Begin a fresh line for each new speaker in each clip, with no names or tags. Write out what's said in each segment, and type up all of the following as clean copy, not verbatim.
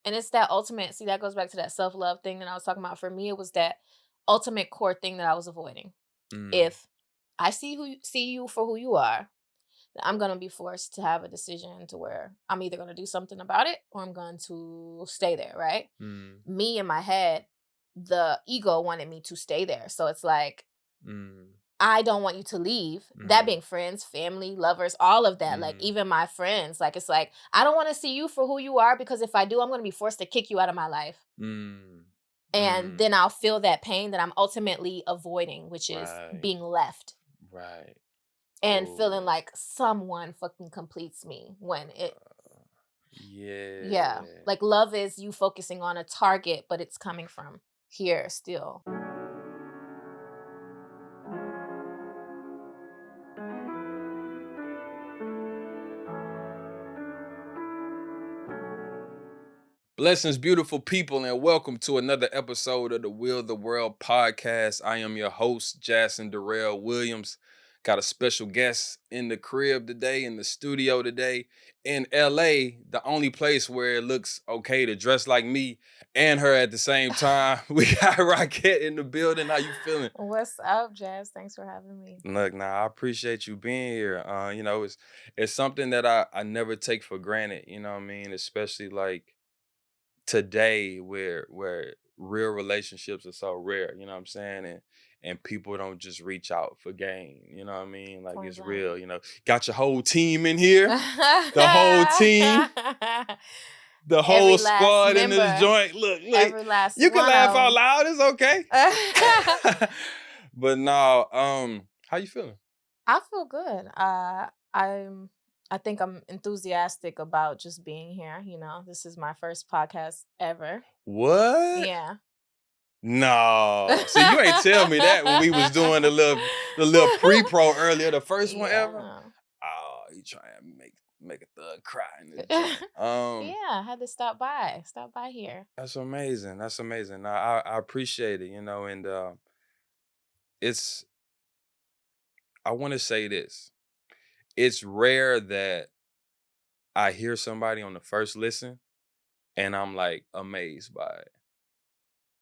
And it's that ultimate, see, that goes back to that self-love thing that I was talking about. For me, it was that ultimate core thing that I was avoiding. If I see you for who you are, I'm going to be forced to have a decision to where I'm either going to do something about it or I'm going to stay there, right? Me in my head, the ego wanted me to stay there. So it's like, I don't want you to leave. That being friends, family, lovers, all of that. Like even my friends, like it's like, I don't want to see you for who you are because if I do, I'm going to be forced to kick you out of my life. And then I'll feel that pain that I'm ultimately avoiding, which is being left.
Right.
And feeling like someone fucking completes me when it. Yeah. Like love is you focusing on a target, but it's coming from here still.
Blessings, beautiful people, and welcome to another episode of the Will the World podcast. I am your host, Jason Darrell Williams. Got a special guest in the crib today, in the studio today, in LA, the only place where it looks okay to dress like me and her at the same time. We got Rockette in the building. How you feeling?
What's up, Jazz? Thanks for having me.
Look, I appreciate you being here. It's something that I never take for granted, you know what I mean? Especially like today where real relationships are so rare, you know what I'm saying? And people don't just reach out for gain, you know what I mean? Like it's real, Got your whole team in here, the whole team, the whole squad in this joint. Look,
every last
you can
one
laugh
of
out
them.
loud, it's okay. But no, how you feeling?
I feel good. I think I'm enthusiastic about just being here. This is my first podcast ever.
What?
Yeah.
No. See, you ain't tell me that when we was doing the little pre-pro earlier, the first one ever. Oh, you trying to make a thug cry in this joint.
Yeah, I had to stop by here.
That's amazing. That's amazing. I appreciate it, and I want to say this. It's rare that I hear somebody on the first listen and I'm like amazed by it.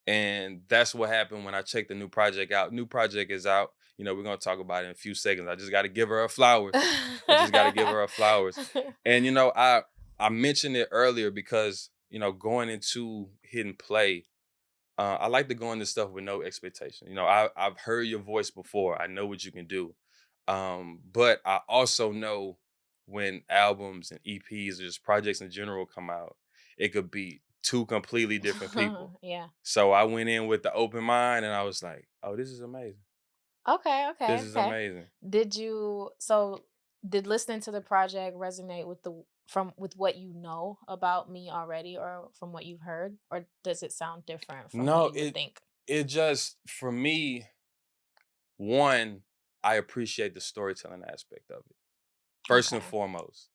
And that's what happened when I checked the new project out. New project is out. We're going to talk about it in a few seconds. I just got to give her her flowers. And, I mentioned it earlier because, going into hidden play, I like to go into stuff with no expectation. I've heard your voice before. I know what you can do. But I also know when albums and EPs or just projects in general come out, it could be two completely different people.
Yeah.
So I went in with the open mind and I was like, oh, this is amazing.
Okay.
This is amazing.
Did listening to the project resonate with what you know about me already or from what you've heard? Or does it sound different from what you would think?
It just, for me, one, I appreciate the storytelling aspect of it. First and foremost.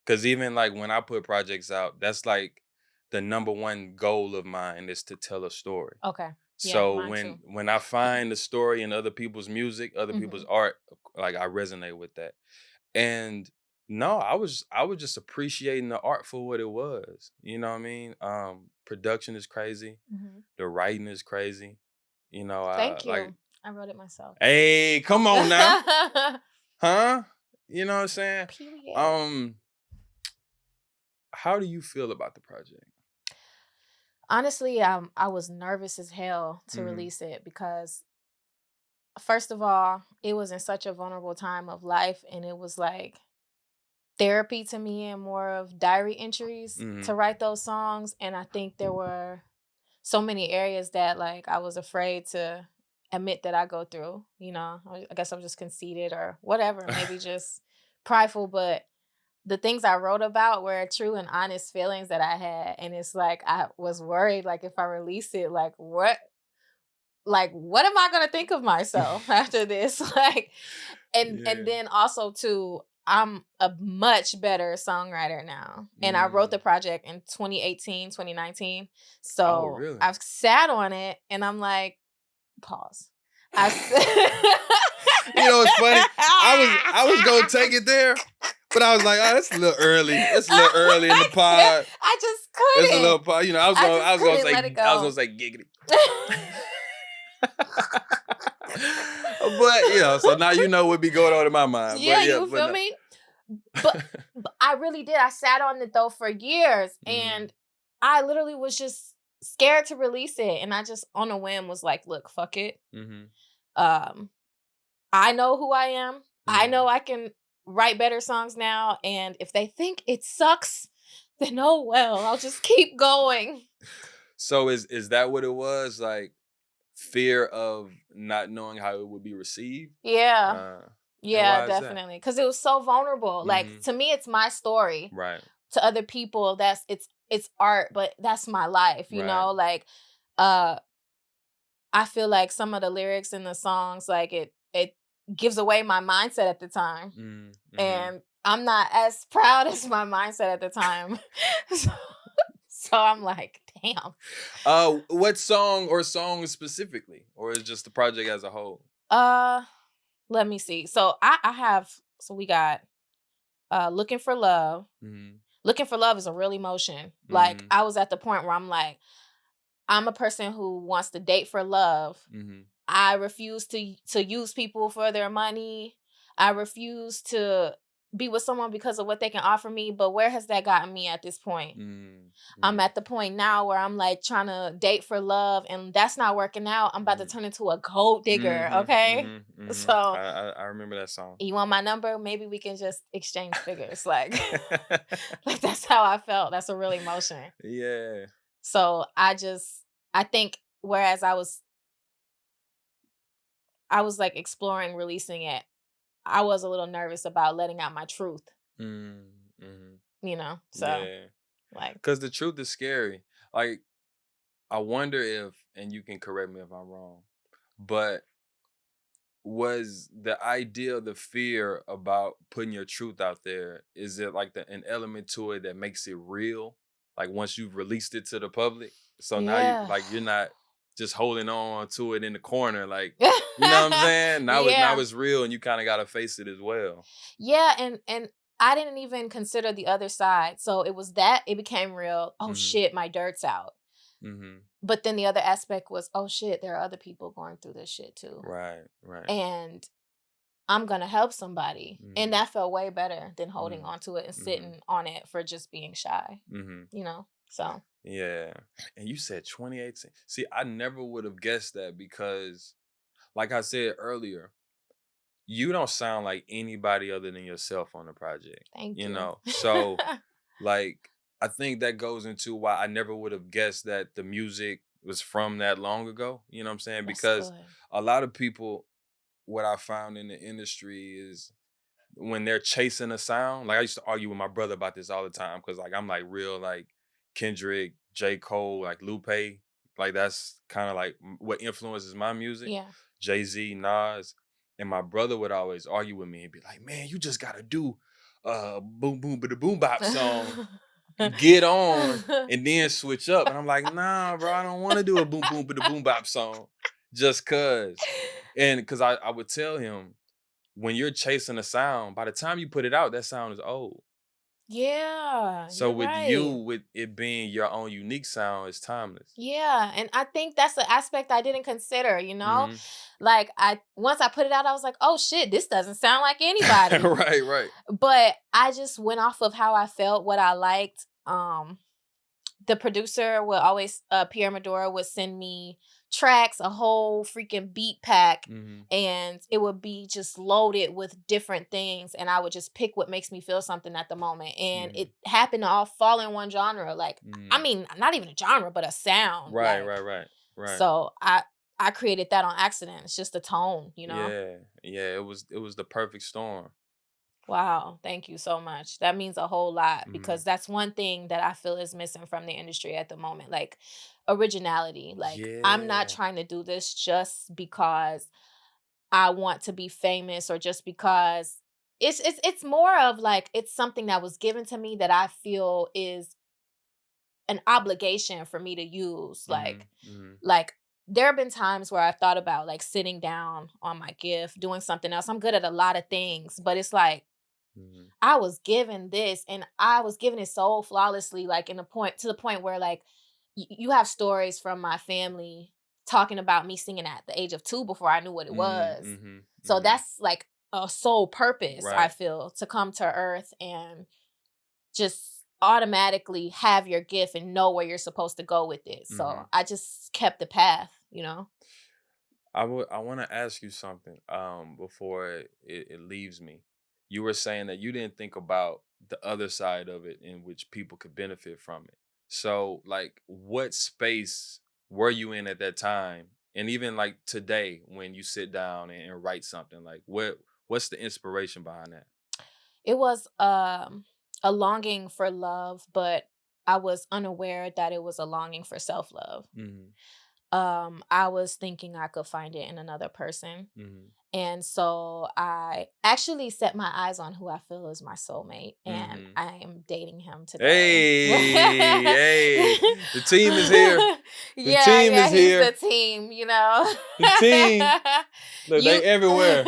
Because even like when I put projects out, that's like the number one goal of mine is to tell a story.
Okay.
So when I find the story in other people's music, other people's art, like I resonate with that. And no, I was just appreciating the art for what it was. You know what I mean? Production is crazy. The writing is crazy.
Thank you. I wrote it myself.
Hey, come on now. Huh? You know what I'm saying?
Period.
How do you feel about the project?
Honestly, I was nervous as hell to release it because, first of all, it was in such a vulnerable time of life, and it was like therapy to me and more of diary entries to write those songs. And I think there were so many areas that like I was afraid to admit that I go through. I guess I'm just conceited or whatever, maybe just prideful, but the things I wrote about were true and honest feelings that I had. And it's like, I was worried, like if I release it, what am I going to think of myself after this? And then also too, I'm a much better songwriter now. And I wrote the project in 2018, 2019. So
really?
I've sat on it and I'm like, pause.
You know what's funny? I was gonna take it there, But I was like, oh, it's a little early. It's a little early in the pod.
I just
It's a
couldn't.
little pod. You know,
I just
I was gonna
couldn't
say
let it go.
giggity. But so now you know what be going on in my mind. But
Yeah,
yeah,
you
but
feel
no.
me? But I really did. I sat on it though for years,
Mhm.
and I literally was just scared to release it, and I just on a whim was like, "Look, fuck it.
Mhm.
Um, I know who I am. I know
Mhm.
I can write better songs now, and if they think it sucks, then oh well. I'll just keep going."
So is that what it was? Like fear of not knowing how it would be received?
Yeah,
Uh, and
yeah,
why is that?
definitely, because it was so vulnerable. Like
Mhm.
to me, it's my story.
Right.
To other people, it's art, but that's my life.
Right.
Like, uh, I feel like some of the lyrics in the songs, like it gives away my mindset at the time,
Mm, mhm.
and I'm not as proud as my mindset at the time. so, so I'm like, damn.
What song or songs specifically, or is just the project as a whole?
Uh, Let me see. So I have so we got looking for love.
Mhm.
Looking for love is a real emotion. Like
Mhm.
I was at the point where I'm like, I'm a person who wants to date for love.
Mhm.
I refuse to use people for their money. I refuse to be with someone because of what they can offer me. But where has that gotten me at this point?
Mm,
I'm
mhm.
at the point now where I'm like trying to date for love, and that's not working out. I'm about to
Mhm.
turn into a gold digger.
Mhm.
Okay,
Mhm. Mhm.
so
I remember that song.
you want my number? Maybe we can just exchange figures. Like, like that's how I felt. That's a real emotion.
Yeah.
So I think whereas I was like exploring releasing it, I was a little nervous about letting out my truth,
Mm, mhm.
So
Yeah.
like,
Cause the truth is scary. Like, I wonder if, and you can correct me if I'm wrong, but was the idea, the fear about putting your truth out there, is it like an element to it that makes it real? Like once you've released it to the public, so now
yeah.
you're not just holding on to it in the corner, like you know what I'm saying? Now
Yeah.
it's real, and you kind of got to face it as well.
Yeah, and I didn't even consider the other side. So it was that it became real. Oh
Hmm.
shit, my dirt's out.
Hmm.
But then the other aspect was, oh shit, there are other people going through this shit too.
Right. Right.
And I'm gonna help somebody. And
Hmm.
that felt way better than holding
Hmm.
on to it and
Hmm.
sitting on it for just being shy,
Hmm.
So
Yeah. And you said 2018. See, I never would have guessed that because, like I said earlier, you don't sound like anybody other than yourself on the project,
thank
you
you.
know? So, like, I think that goes into why I never would have guessed that the music was from that long ago. You know what I'm saying?
That's
Because
good.
a lot of people, what I found in the industry is when they're chasing a sound, like I used to argue with my brother about this all the time because, like, I'm like real, like, Kendrick, J. Cole, like Lupe. Like, that's kind of like what influences my music.
Yeah.
Jay-Z, Nas. And my brother would always argue with me and be like, man, you just gotta do boom boom but the boom bop song, get on, and then switch up. And I'm like, nah, bro, I don't want to do a boom boom but the boom bop song just cause. And cause I would tell him, when you're chasing a sound, by the time you put it out, that sound is old.
Yeah,
So
you're
with you,
right.
with it being your own unique sound, it's timeless.
Yeah, and I think that's the aspect I didn't consider.
Hmm.
Like I once I put it out, I was like, "Oh shit, this doesn't sound like anybody."
Right, right.
But I just went off of how I felt, what I liked. The producer would always Pierre Medora would send me tracks, a whole freaking beat pack,
Hmm.
and it would be just loaded with different things, and I would just pick what makes me feel something at the moment. And
Hmm.
it happened to all fall in one genre. Like, I
Hmm.
mean, not even a genre, but a sound.
Right,
Like,
right, right, right.
so I created that on accident. It's just a tone.
Yeah, yeah. It was the perfect storm.
Wow, thank you so much. That means a whole lot
Hmm.
because that's one thing that I feel is missing from the industry at the moment, like originality. Like I'm not
Yeah.
trying to do this just because I want to be famous or just because it's more of like it's something that was given to me that I feel is an obligation for me to use.
Hmm. Hmm.
Like there have been times where I've thought about like sitting down on my gift, doing something else. I'm good at a lot of things, but it's like
Mhm.
I was given this and I was given it so flawlessly, like to the point where like you have stories from my family talking about me singing at the age of 2 before I knew what it
Mm,
was.
mhm,
So
mhm.
that's like a sole purpose, I
Right.
feel, to come to earth and just automatically have your gift and know where you're supposed to go with it. So
Mhm.
I just kept the path, you know?
I want to ask you something before it leaves me. You were saying that you didn't think about the other side of it in which people could benefit from it. So, like, what space were you in at that time? And even like today, when you sit down and write something, like what's the inspiration behind that?
It was a longing for love, but I was unaware that it was a longing for self-love.
Mm-hmm.
I was thinking I could find it in another person.
Mm-hmm.
And so I actually set my eyes on who I feel is my soulmate, and
Mm-hmm.
I am dating him today.
Hey, hey, the team is here. The
Yeah,
team
yeah,
is
he's the
here.
team, you know.
The team. Look,
You
they everywhere.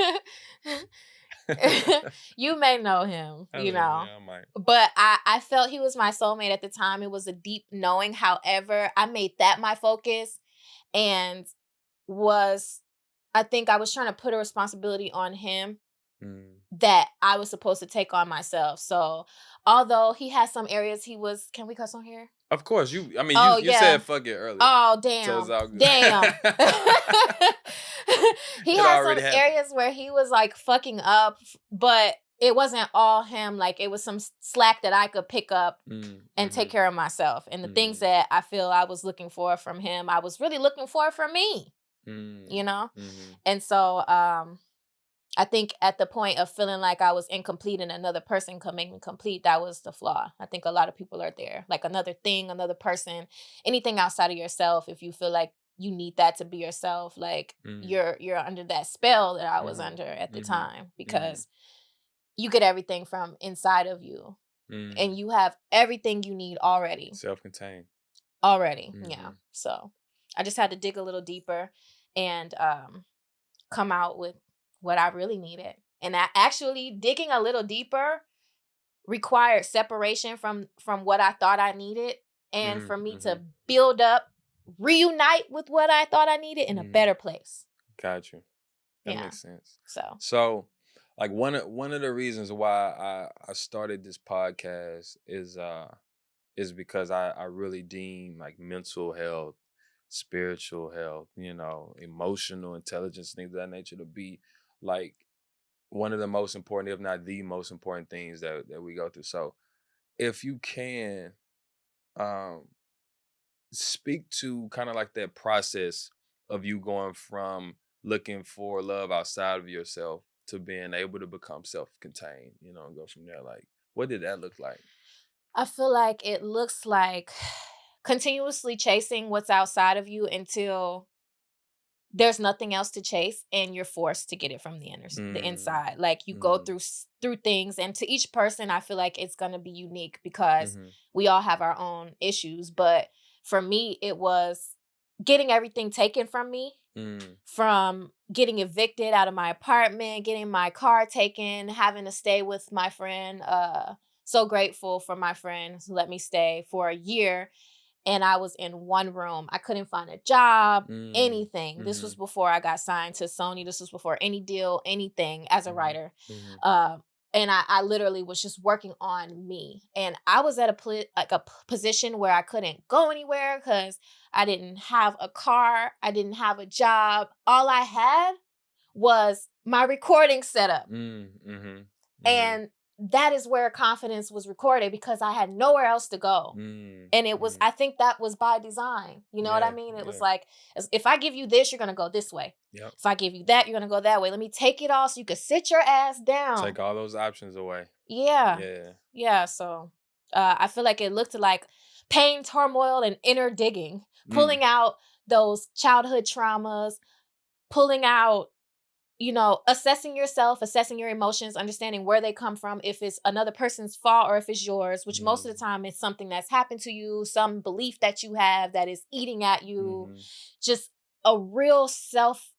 you may know him,
I
you
don't know,
know.
yeah, I might.
But I felt he was my soulmate at the time. It was a deep knowing. However, I made that my focus and was I think I was trying to put a responsibility on him
Mm.
that I was supposed to take on myself. So, although he has some areas he was can we cuss on here?
Of course, I mean,
Oh,
you said
yeah.
fuck it earlier,
Oh,
so it's
damn.
all good.
Damn. He
It
had
already
some
happened.
areas where he was like fucking up, but it wasn't all him. Like it was some slack that I could pick up
Mm,
and take
mhm,
care of myself. And the things
mhm,
that I feel I was looking for from him, I was really looking for from me,
mm,
you know?
mhm,
And so I think at the point of feeling like I was incomplete and another person could make me complete, that was the flaw. I think a lot of people are there. Like another thing, another person, anything outside of yourself, if you feel like you need that to be yourself, like
mm,
you're under that spell that I was
mhm,
under at the
mhm,
time
mhm,
because you get everything from inside of you and
mm.
you have everything you need already.
Self-contained.
Already. Yeah.
Mhm,
So I just had to dig a little deeper and come out with what I really needed. And I actually digging a little deeper required separation from what I thought I needed and
mhm,
for me to
mhm,
build up, reunite with what I thought I needed in a
mhm.
better place.
Got you. That
Yeah.
makes sense.
So,
So, like one of the reasons why I started this podcast is because I really deem like mental health, spiritual health, emotional intelligence, things of that nature to be like one of the most important, if not the most important things that we go through. So if you can um speak to kind of like that process of you going from looking for love outside of yourself to being able to become self-contained, and go from there. Like, what did that look like?
I feel like it looks like continuously chasing what's outside of you until there's nothing else to chase and you're forced to get it from the
Mm,
inside. Like you go
mm,
through things and to each person I feel like it's going to be unique because
mm-hmm,
we all have our own issues, but for me it was getting everything taken from me,
mm,
from getting evicted out of my apartment, getting my car taken, having to stay with my friend, so grateful for my friend who let me stay for a year and I was in one room. I couldn't find a job,
mm,
anything. This
mm-hmm,
was before I got signed to Sony. This was before any deal, anything as a
mm-hmm,
writer.
mm-hmm,
Um, and I literally was just working on me. And I was at a position where I couldn't go anywhere because I didn't have a car. I didn't have a job. All I had was my recording setup.
mm-hmm, mm-hmm,
And that is where confidence was recorded because I had nowhere else to go. And it was,
mm-hmm.
I think that was by design. You know what I
Yeah,
mean? It was
yeah,
like, if I give you this, you're going to go this way.
yep.
If I give you that, you're going to go that way. Let me take it all so you can sit your ass down.
Take all those options away.
Yeah.
Yeah.
Yeah. So I feel like it looked like pain, turmoil, and inner digging,
Mm,
pulling out those childhood traumas, pulling out assessing yourself, assessing your emotions, understanding where they come from, if it's another person's fault or if it's yours, which most of the
mm,
time it's something that's happened to you, some belief that you have that is eating at you,
mm-hmm,
just a real self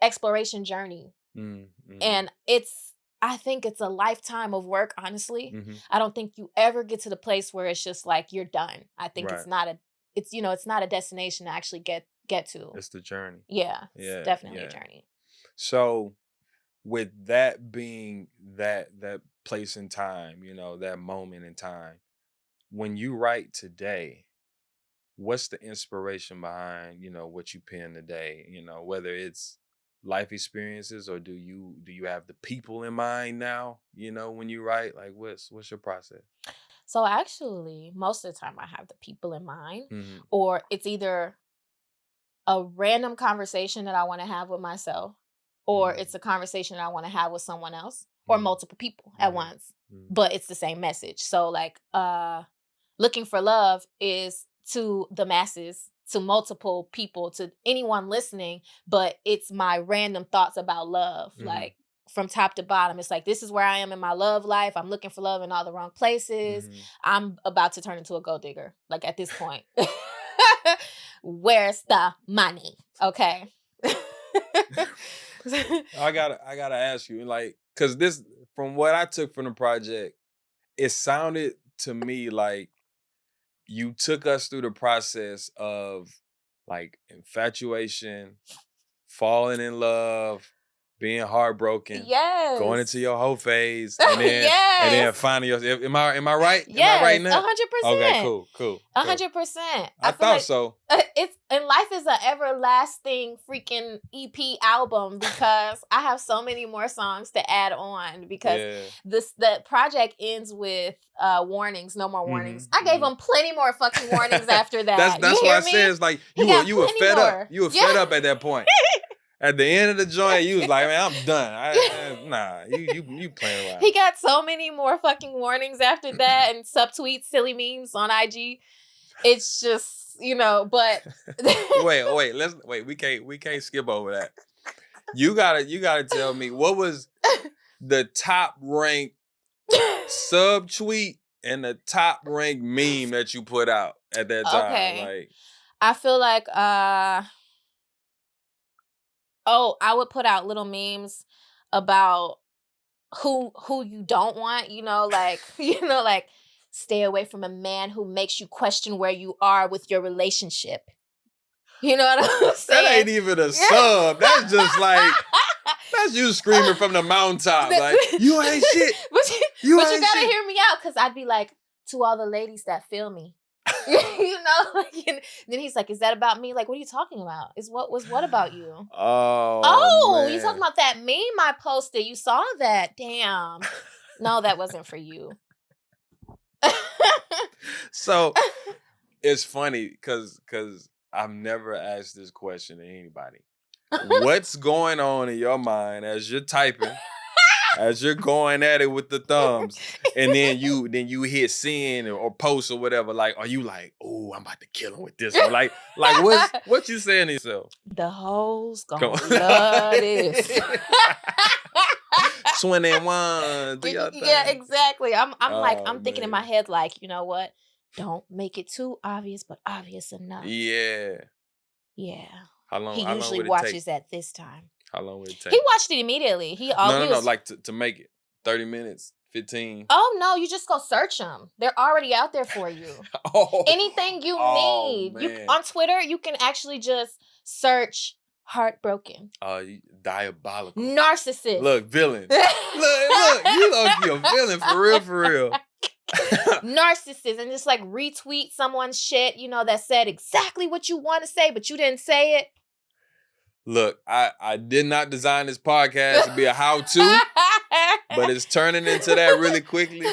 exploration journey.
mm, mm-hmm,
And it's I think it's a lifetime of work, honestly.
Mhm.
I don't think you ever get to the place where it's just like you're done. I think
Right.
it's not a destination to actually get to.
It's the journey.
Yeah, it's
Yeah,
definitely a
yeah.
journey.
So with that being that place in time, that moment in time, when you write today, what's the inspiration behind, what you pen today? Whether it's life experiences or do you have the people in mind now, when you write? Like what's your process?
So actually, most of the time I have the people in mind,
Mhm.
or it's either a random conversation that I want to have with myself, or
Mhm.
it's a conversation that I want to have with someone else, or
Mhm.
multiple people at
Mhm.
once.
Mhm.
But it's the same message. So like looking for love is to the masses, to multiple people, to anyone listening, but it's my random thoughts about love.
Mhm.
Like from top to bottom, it's like this is where I am in my love life. I'm looking for love in all the wrong places.
Mhm.
I'm about to turn into a gold digger. Like at this point. Where's the money? Okay.
I gotta ask you, like, cause this from what I took from the project, it sounded to me like you took us through the process of like infatuation, falling in love, being heartbroken, going into
Yes.
your whole phase, and then
Yes.
finding yourself. Am I right? Am I right
Yes,
in
a
that?
hundred
Okay,
percent.
cool, cool,
A
cool.
100%.
I
I feel
thought
like
so.
it's and life is an everlasting freaking EP album because I have so many more songs to add on because
Yeah.
the project ends with warnings, no more warnings.
Mhm.
I gave
Mhm.
him plenty more fucking warnings after
that's
that. You
that's why I
hear
said
me?
it's like
He
you
got
were
plenty
fed up.
more.
You were
Yeah.
fed up at that point. At the end of the joint, you was like, man, I'm done. Nah, you playing
He
around.
got so many more fucking warnings after that and subtweets, silly memes on IG. It's just, but
Wait, let's wait. We can't skip over that. You gotta tell me what was the top ranked sub tweet and the top ranked meme that you put out at that time.
okay.
Like,
I feel like I would put out little memes about who you don't want, like, like stay away from a man who makes you question where you are with your relationship. You know what I'm
that
saying?
ain't even a
Yeah.
sub. That's just like that's you screaming from the mountaintop. Like, you ain't shit.
but
You
you
ain't
gotta
shit.
hear me out because I'd be like, to all the ladies that feel me. Like, and then he's like, is that about me? Like, what are you talking about? What about you?
Oh
Oh, you talking
man.
about that meme I posted? You saw that? Damn. No, that wasn't for you.
So it's funny because I've never asked this question to anybody. What's going on in your mind as you're typing, as you're going at it with the thumbs, and then you hit send or post or whatever? Like, are you like, oh, I'm about to kill him with this one? Like what you saying to yourself?
The hoes
Come
gonna love this.
on. 21, do your
Yeah,
thing.
exactly.
Oh
I'm thinking in my
man.
head, like, you know what? Don't make it too obvious, but obvious enough.
Yeah.
Yeah.
How
He
long how long
usually
would it take?
watches at this time.
How long would it
He
take?
watched it immediately.
No,
He
no, no.
was
Like to make it 30 minutes, 15.
Oh no, you just go search them. They're already out there for you.
Oh,
Anything you
oh
need. You
man.
on Twitter, you can actually just search heartbroken.
Diabolical.
Narcissist.
Look, villain. Look, you look, you're a villain for real, for real.
Narcissist, and just like retweet someone's shit, that said exactly what you want to say, but you didn't say it.
Look, I did not design this podcast to be a how-to, but it's turning into that really quickly.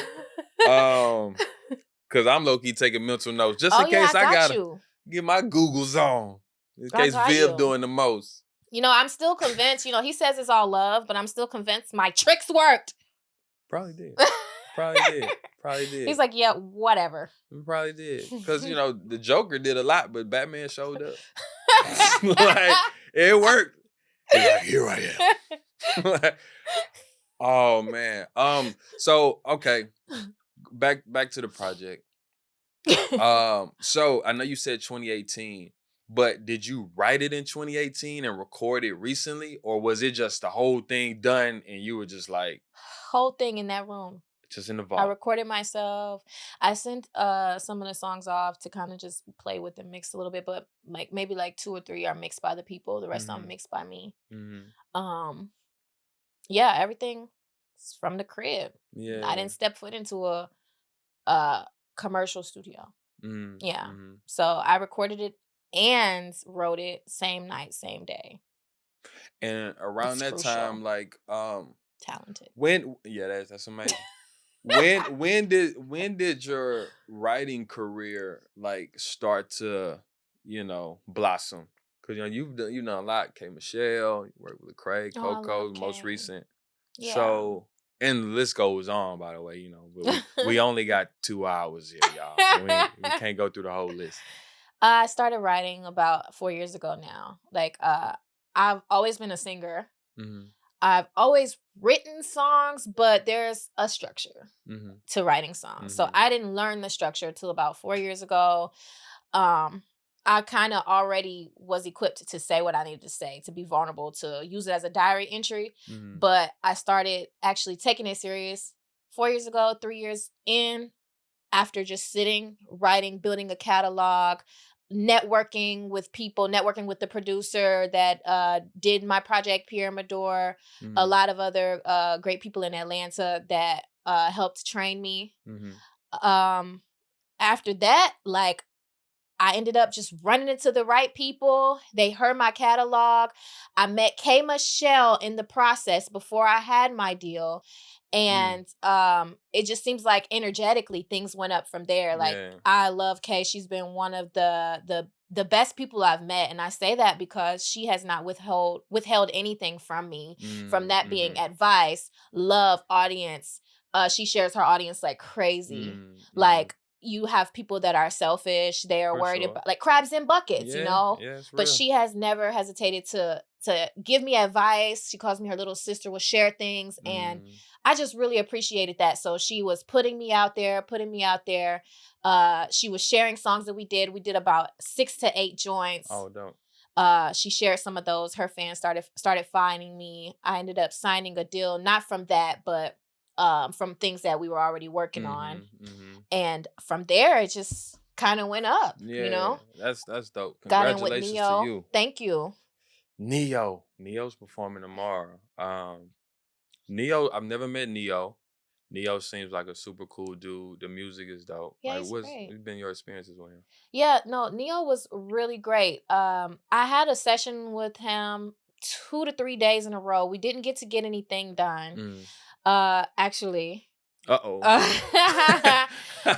Cause I'm low-key taking mental notes just
Oh
in
yeah,
case
I
I
got
gotta
you.
get my Googles on. In
I
case
got
Viv
you.
doing the most.
I'm still convinced, he says it's all love, but I'm still convinced my tricks worked.
Probably did. Probably did. Probably did.
He's like, yeah, whatever.
Probably did. Cause the Joker did a lot, but Batman showed up. Like, it worked. He's like, here I am. Like, oh man. So okay. Back to the project. So I know you said 2018, But did you write it in 2018 and record it recently, or was it just the whole thing done and you were just like
Whole thing in that room.
just in the
I
vault?
recorded myself. I sent some of the songs off to kind of just play with and mix a little bit, but like maybe like 2 or 3 are mixed by the people, the rest of them
Mhm.
mixed by me.
Mhm.
Um yeah, everything is from the crib. I
Yeah.
didn't step foot into a commercial studio.
Mhm.
Yeah.
Mhm.
So I recorded it and wrote it same night, same day.
And around
It's
that
crucial.
time, like,
Talented.
when yeah, that's amazing. When did your writing career like start to, blossom? Because you've done a lot. K Michelle, you worked with Craig,
Oh, I
Coco,
love
most
Kay.
recent.
Yeah.
So and the list goes on, by the way, but we only got 2 hours here, y'all. We can't go through the whole list.
I started writing about 4 years ago now. Like, I've always been a singer.
Hmm.
I've always written songs, but there's a structure
Hmm.
to writing songs. So
Hmm.
I didn't learn the structure till about 4 years ago. Um, I kinda already was equipped to say what I needed to say, to be vulnerable, to use it as a diary entry,
Hmm.
but I started actually taking it serious 4 years ago, 3 years in, after just sitting, writing, building a catalog, networking with the producer that did my project, Pierre Mador, a
Hmm.
lot of other great people in Atlanta that helped train me.
Hmm.
Um, After that, like I ended up just running into the right people. They heard my catalog. I met K Michelle in the process before I had my deal.
Mm.
And it just seems like energetically things went up from there. Like
Yeah.
I love Kay. She's been one of the best people I've met. And I say that because she has not withheld anything from me, from
Mm.
that being
Hmm.
advice, love, audience. She shares her audience like crazy.
Mm. Hmm.
Like you have people that are selfish, they are
For
worried
sure.
about like crabs in buckets,
Yeah. Yeah. It's
but
real.
she has never hesitated to give me advice. She calls me her little sister, will share things, and
Mm.
I just really appreciated that. So she was putting me out there, putting me out there. She was sharing songs that we did. We did about 6 to 8 joints.
Oh, dope.
She shared some of those. Her fans started finding me. I ended up signing a deal, not from that, but from things that we were already working on.
Mhm, mhm.
And from there, it just kind of went up,
Yeah, that's dope.
Got in with
Congratulations to
Neo.
you.
Thank you.
Neo's performing tomorrow. Neo, I've never met Neo. Neo seems like a super cool dude. The music is dope.
Yeah,
Like,
he's great.
what's been your experiences with him?
Yeah, no, Neo was really great. I had a session with him 2 to 3 days in a row. We didn't get anything done.
Mm.
Actually,
Uh-oh.
uh,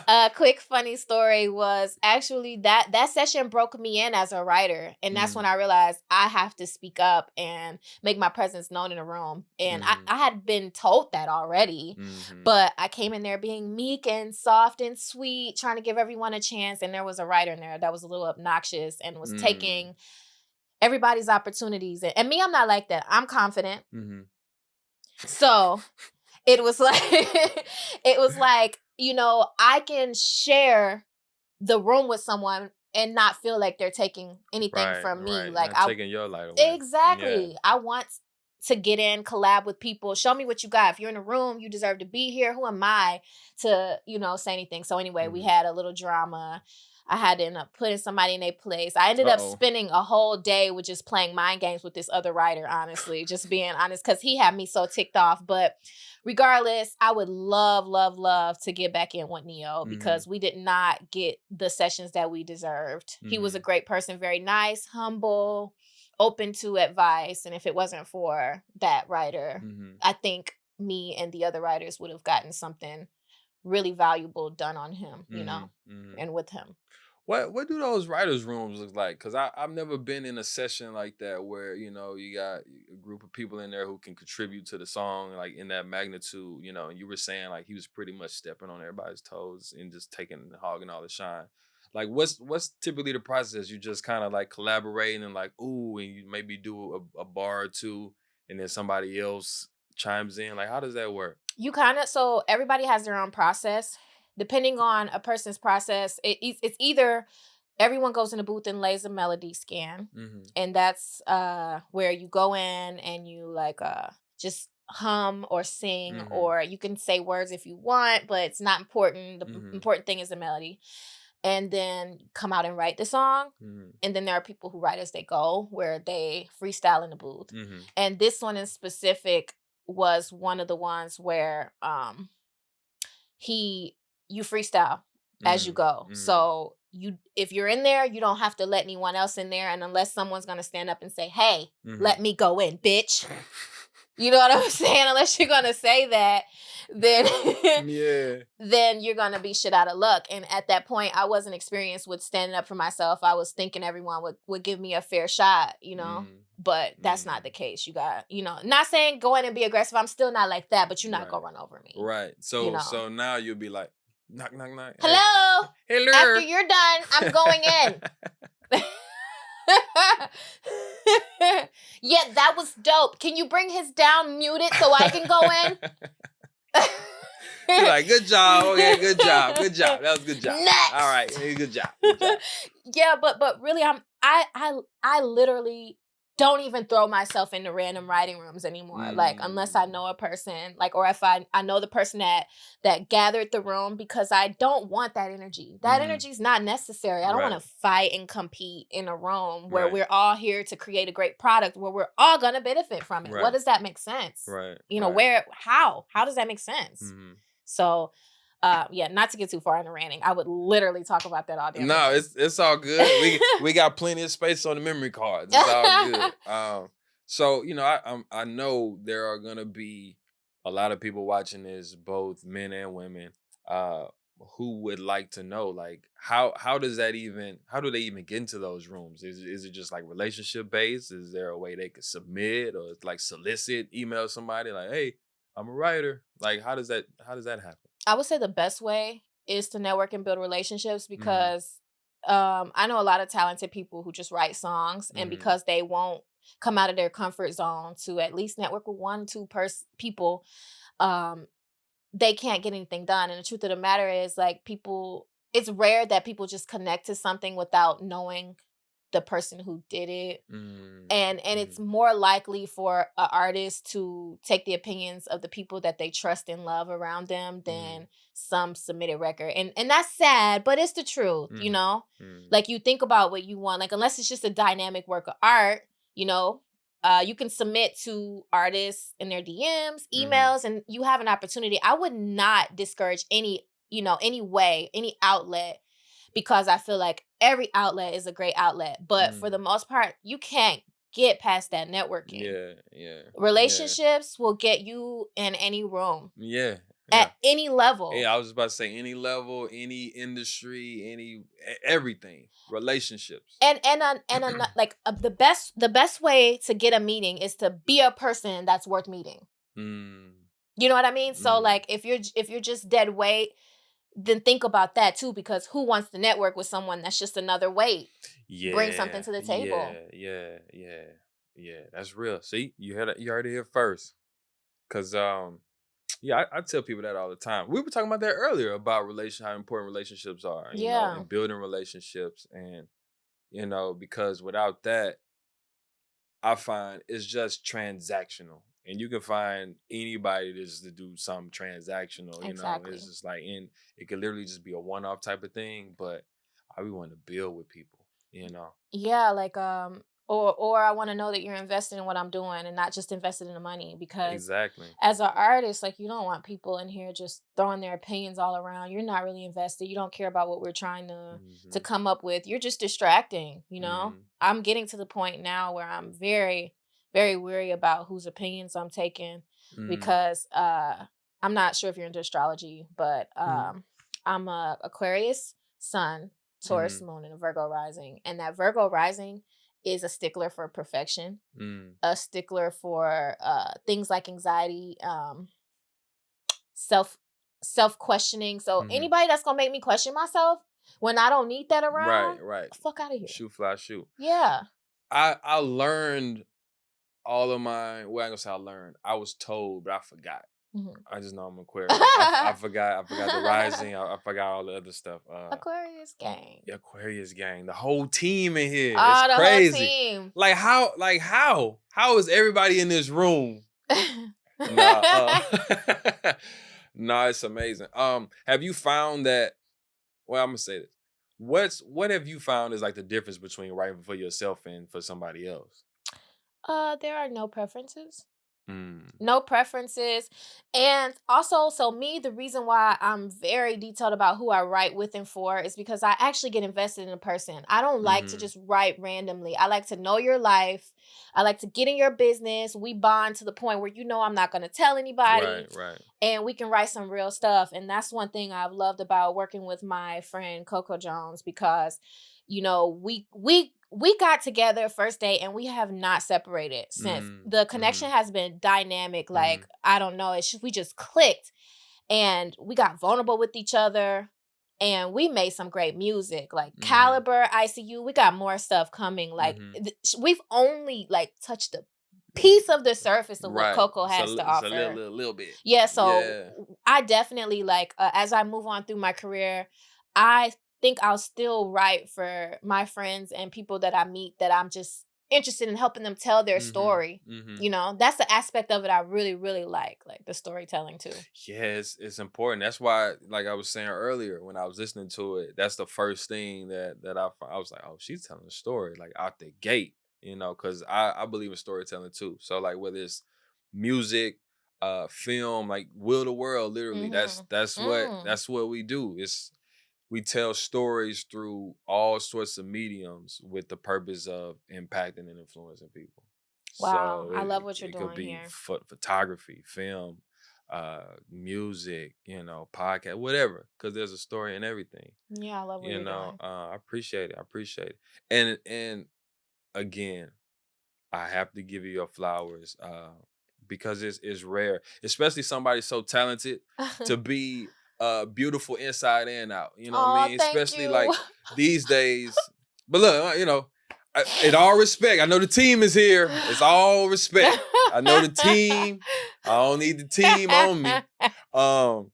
a quick funny story was actually that session broke me in as a writer, and that's when
Mm,
I realized I have to speak up and make my presence known in a room. And
mhm,
I had been told that already,
mhm,
but I came in there being meek and soft and sweet, trying to give everyone a chance. And there was a writer in there that was a little obnoxious and was
mm,
taking everybody's opportunities. And me, I'm not like that. I'm confident.
mhm.
So it was like it was like, I can share the room with someone and not feel like they're taking anything
Right,
from me.
right.
Like
Not
I
taking your light away. Yeah.
exactly. I want to get in, collab with people. Show me what you got. If you're in a room, you deserve to be here. Who am I to, say anything? So anyway, we
Mhm.
had a little drama. I had to end up putting somebody in their place. I ended up
Uh-oh.
spending a whole day with just playing mind games with this other writer, honestly, just being honest, because he had me so ticked off. But regardless, I would love, love, love to get back in with Neo
Mhm,
because we did not get the sessions that we deserved. He was a
mhm,
great person, very nice, humble, open to advice. And if it wasn't for that writer,
mhm,
I think me and the other writers would have gotten something really valuable done on him,
mhm, mhm.
and with him.
What do those writers' rooms look like? Cause I've never been in a session like that where you got a group of people in there who can contribute to the song like in that magnitude. And you were saying like he was pretty much stepping on everybody's toes and just taking hogging all the shine. Like what's typically the process? You just kind of like collaborating and like ooh, and you maybe do a bar or two, and then somebody else chimes in. Like how does that work?
You kind of so everybody has their own process. Depending on a person's process, it's either everyone goes in the booth and lays a melody scan.
Mhm.
And that's where you go in and you like just hum or sing,
Mhm.
or you can say words if you want, but it's not important. The
Mhm.
important thing is the melody. And then come out and write the song.
Mhm.
And then there are people who write as they go, where they freestyle in the booth.
Mhm.
And this one in specific was one of the ones where he you freestyle as you
Mhm.
go.
Mhm.
So you if you're in there, you don't have to let anyone else in there, and unless someone's gonna stand up and say, "Hey, let
Mhm.
me go in, bitch." You know what I'm saying? Unless you're gonna say that, then
Yeah.
then you're gonna be shit out of luck. And at that point, I wasn't experienced with standing up for myself. I was thinking everyone would give me a fair shot, you know.
Mhm.
But that's not the
Mhm.
case. You got, not saying go in and be aggressive. I'm still not like that, but you're not gonna
Right.
run over me,
Right.
you
So
know.
now you'll be like, knock, knock, knock. Hey,
Hello. After
hello.
you're done, I'm going in. Yeah, that was dope. Can you bring his down muted so I can go
Be
in?
like, good job. Okay, good job. Good job. That was a good job. All right.
Next.
Hey, good job. Good job.
Yeah, but really, I literally don't even throw myself into random writing rooms anymore. Like unless I
Mm.
know a person, like, or if I know the person that gathered the room, because I don't want that energy. That
Mm-hmm.
energy is not necessary. I don't want
Right.
to fight and compete in a room where
Right.
we're all here to create a great product where we're all gonna benefit from it. What
Right.
does that make sense?
Right.
You know,
Right.
where how does that make sense?
Mm-hmm.
So yeah, not to get too far into ranting. I would literally talk about that all damn
No,
day.
it's all good. We got plenty of space on the memory cards. It's all good. So I know there are gonna be a lot of people watching this, both men and women, uh, who would like to know, like, how do they even get into those rooms? Is it just like relationship based? Is there a way they could submit or like solicit, email somebody like, hey, I'm a writer? Like, how does that happen?
I would say the best way is to network and build relationships,
Mm-hmm.
because I know a lot of talented people who just write songs, and
Mm-hmm.
because they won't come out of their comfort zone to at least network with one, two people, um, they can't get anything done. And the truth of the matter is, like, it's rare that people just connect to something without knowing the person who did it. And
Mm-hmm.
it's more likely for an artist to take the opinions of the people that they trust and love around them
Mm-hmm.
than some submitted record. And that's sad, but it's the truth, you
Mhm,
know?
mm,
Like, you think about what you want, like, unless it's just a dynamic work of art, you know, you can submit to artists in their DMs,
mhm,
emails, and you have an opportunity. I would not discourage any way, any outlet, because I feel like every outlet is a great outlet. But for the
mm.
most part, you can't get past that networking.
Yeah, yeah, yeah,
Relationships will get you in any room
yeah,
at
yeah.
any level.
Yeah, I was about to say any level, any industry, everything, relationships.
The best way to get a meeting is to be a person that's worth meeting.
Mm,
You know what I mean? So
mm.
like if you're just dead weight, then think about that too, because who wants to network with someone that's just another weight? Bring something
Yeah,
to the table.
yeah, yeah, yeah, yeah. That's real. See, you heard it here first. Cause yeah, I tell people that all the time. We were talking about that earlier about how important relationships are,
Yeah.
and building relationships, and because without that, I find it's just transactional. And you can find anybody just to do something transactional, It's
Exactly.
just like, and it could literally just be a one-off type of thing, but I really want to build with people.
Yeah, like or I want to know that you're invested in what I'm doing and not just invested in the money, because
Exactly.
as an artist, like, you don't want people in here just throwing their opinions all around. You're not really invested. You don't care about what we're trying to
Hmm.
come up with. You're just distracting, you know?
Hmm.
I'm getting to the point now where I'm very very weary about whose opinions I'm taking,
Mm.
because I'm not sure if you're into astrology, but
Hmm.
I'm a Aquarius sun, Taurus
Hmm.
moon, and a Virgo rising. And that Virgo rising is a stickler for perfection,
Mm.
a stickler for things like anxiety, self questioning. So
Hmm.
anybody that's gonna make me question myself when I don't need that
Right,
around,
right.
fuck out of here.
Shoot, fly, shoot.
Yeah.
I learned all of my, well, I ain't gonna say I learned. I was told, but I forgot.
Mhm.
I just know I'm Aquarius. I forgot the rising. I forgot all the other stuff.
Aquarius gang.
The Aquarius gang, the whole team in here. It's
Oh, the whole
crazy.
team.
How is everybody in this room? Nah, nah, it's amazing. Have you found that? Well, I'm gonna say this. What have you found is like the difference between writing for yourself and for somebody else?
There are no preferences.
Mm,
No preferences. And also, so me, the reason why I'm very detailed about who I write with and for is because I actually get invested in a person. I don't like to
mm-hmm.
just write randomly. I like to know your life. I like to get in your business. We bond to the point where I'm not going to tell
Right,
anybody
right.
and we can write some real stuff. And that's one thing I've loved about working with my friend Coco Jones because we got together first day and we have not separated since.
Mm,
The
mm-hmm,
connection has been dynamic.
mm-hmm.
Like, I don't know, we just clicked and we got vulnerable with each other and we made some great music. Like
Mhm,
Caliber, ICU, we got more stuff coming. Like
mhm.
we've only like touched a piece of the surface of what
Right.
Coco has to
It's a little,
offer.
little, little bit.
Yeah, so
Yeah.
I definitely like as I move on through my career, I think I'll still write for my friends and people that I meet that I'm just interested in helping them tell their
Mhm,
story.
mhm.
That's the aspect of it I really, really like the storytelling too.
Yeah, it's important. That's why, like I was saying earlier, when I was listening to it, that's the first thing that I was like, oh, she's telling a story like out the gate, because I believe in storytelling too. So like whether it's music, film, like Will the World, literally, that's
Mhm.
that's what
Mm.
that's what we do. It's we tell stories through all sorts of mediums with the purpose of impacting and influencing people.
Wow,
So
I love what you're
it could
doing
be
here.
photography, film, music, podcast, whatever, because there's a story in everything.
Yeah, I love what you're doing.
I appreciate it. I appreciate it. And again, I have to give you your flowers because it's rare, especially somebody so talented to be beautiful inside and out. You know what I
Oh,
mean?
thank
Especially
you.
like these days. But look, in all respect, I know the team is here. It's all respect. I know the team. I don't need the team on me. Um,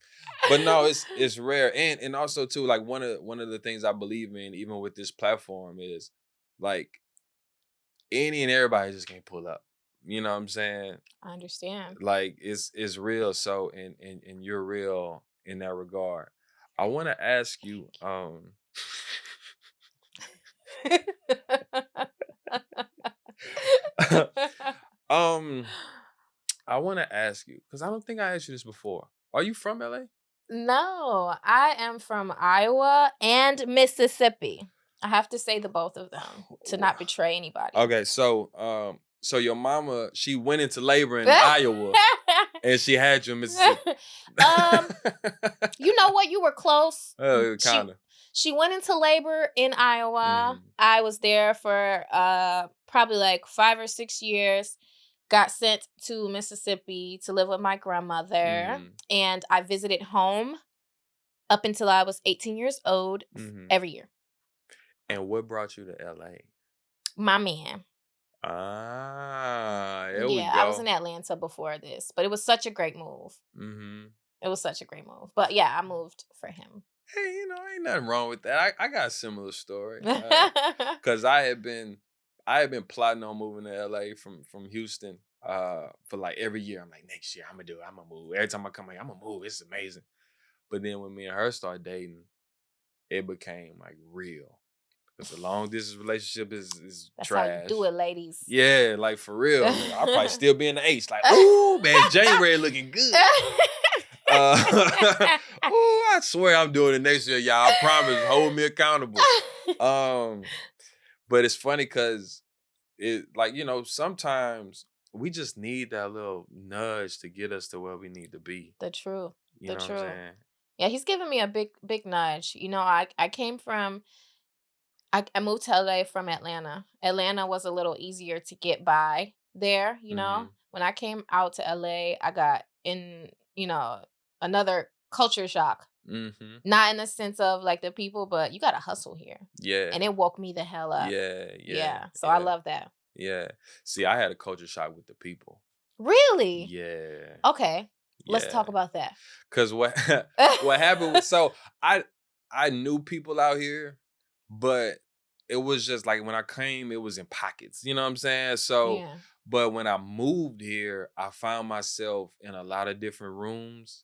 but no, it's rare, and also too, like one of the things I believe in, even with this platform, is like any and everybody just can't pull up. You know what I'm saying?
I understand.
Like it's real. So and you're real in that regard. I want to ask you, um, I want to ask you because I don't think I asked you this before. Are you from LA?
No, I am from Iowa and Mississippi. I have to say the both of them to not betray anybody.
Okay, so your mama, she went into labor in Iowa and she had you in Mississippi.
um, you know what? You were close. She
Kind of.
she went into labor in Iowa.
Hmm.
I was there for probably like 5 or 6 years. Got sent to Mississippi to live with my grandmother,
Hmm.
and I visited home up until I was 18 years old
Hmm.
every year.
And what brought you to LA?
My man.
Ah, there we
Yeah, I was in
go.
Atlanta before this, but it was such a great move.
Hmm.
It was such a great move. But yeah, I moved for him.
Hey, ain't nothing wrong with that. I got a similar story. Cause I had been plotting on moving to LA from Houston for like every year. I'm like, next year I'm gonna do it. I'm gonna move. Every time I come here, I'm gonna move. It's amazing. But then when me and her started dating, it became like real. Because the long distance relationship is
That's how you do
trash.
it, ladies.
Yeah, like for real. Like, I'll probably still be in the H. Like, ooh, man, January looking good. Oh, I swear I'm doing it next year, y'all. I promise. Hold me accountable. Um, but it's funny because it, like, sometimes we just need that little nudge to get us to where we need to be.
The truth.
You
The
know what I'm
truth.
saying?
Yeah, he's giving me a big nudge. I came from I moved to LA from Atlanta. Atlanta was a little easier to get by there.
Mm-hmm.
When I came out to LA, I got in another culture shock.
Mm-hmm.
Not in the sense of like the people, but you gotta hustle here.
Yeah.
And it woke me the hell up.
Yeah. Yeah.
Yeah. So I
Yeah.
love that.
Yeah. See, I had a culture shock with the people.
Really?
Yeah.
Okay. Let's
Yeah.
talk about that.
Cause what what happened was I I knew people out here, but it was just like when I came, it was in pockets. You know what I'm saying? So,
Yeah.
but when I moved here, I found myself in a lot of different rooms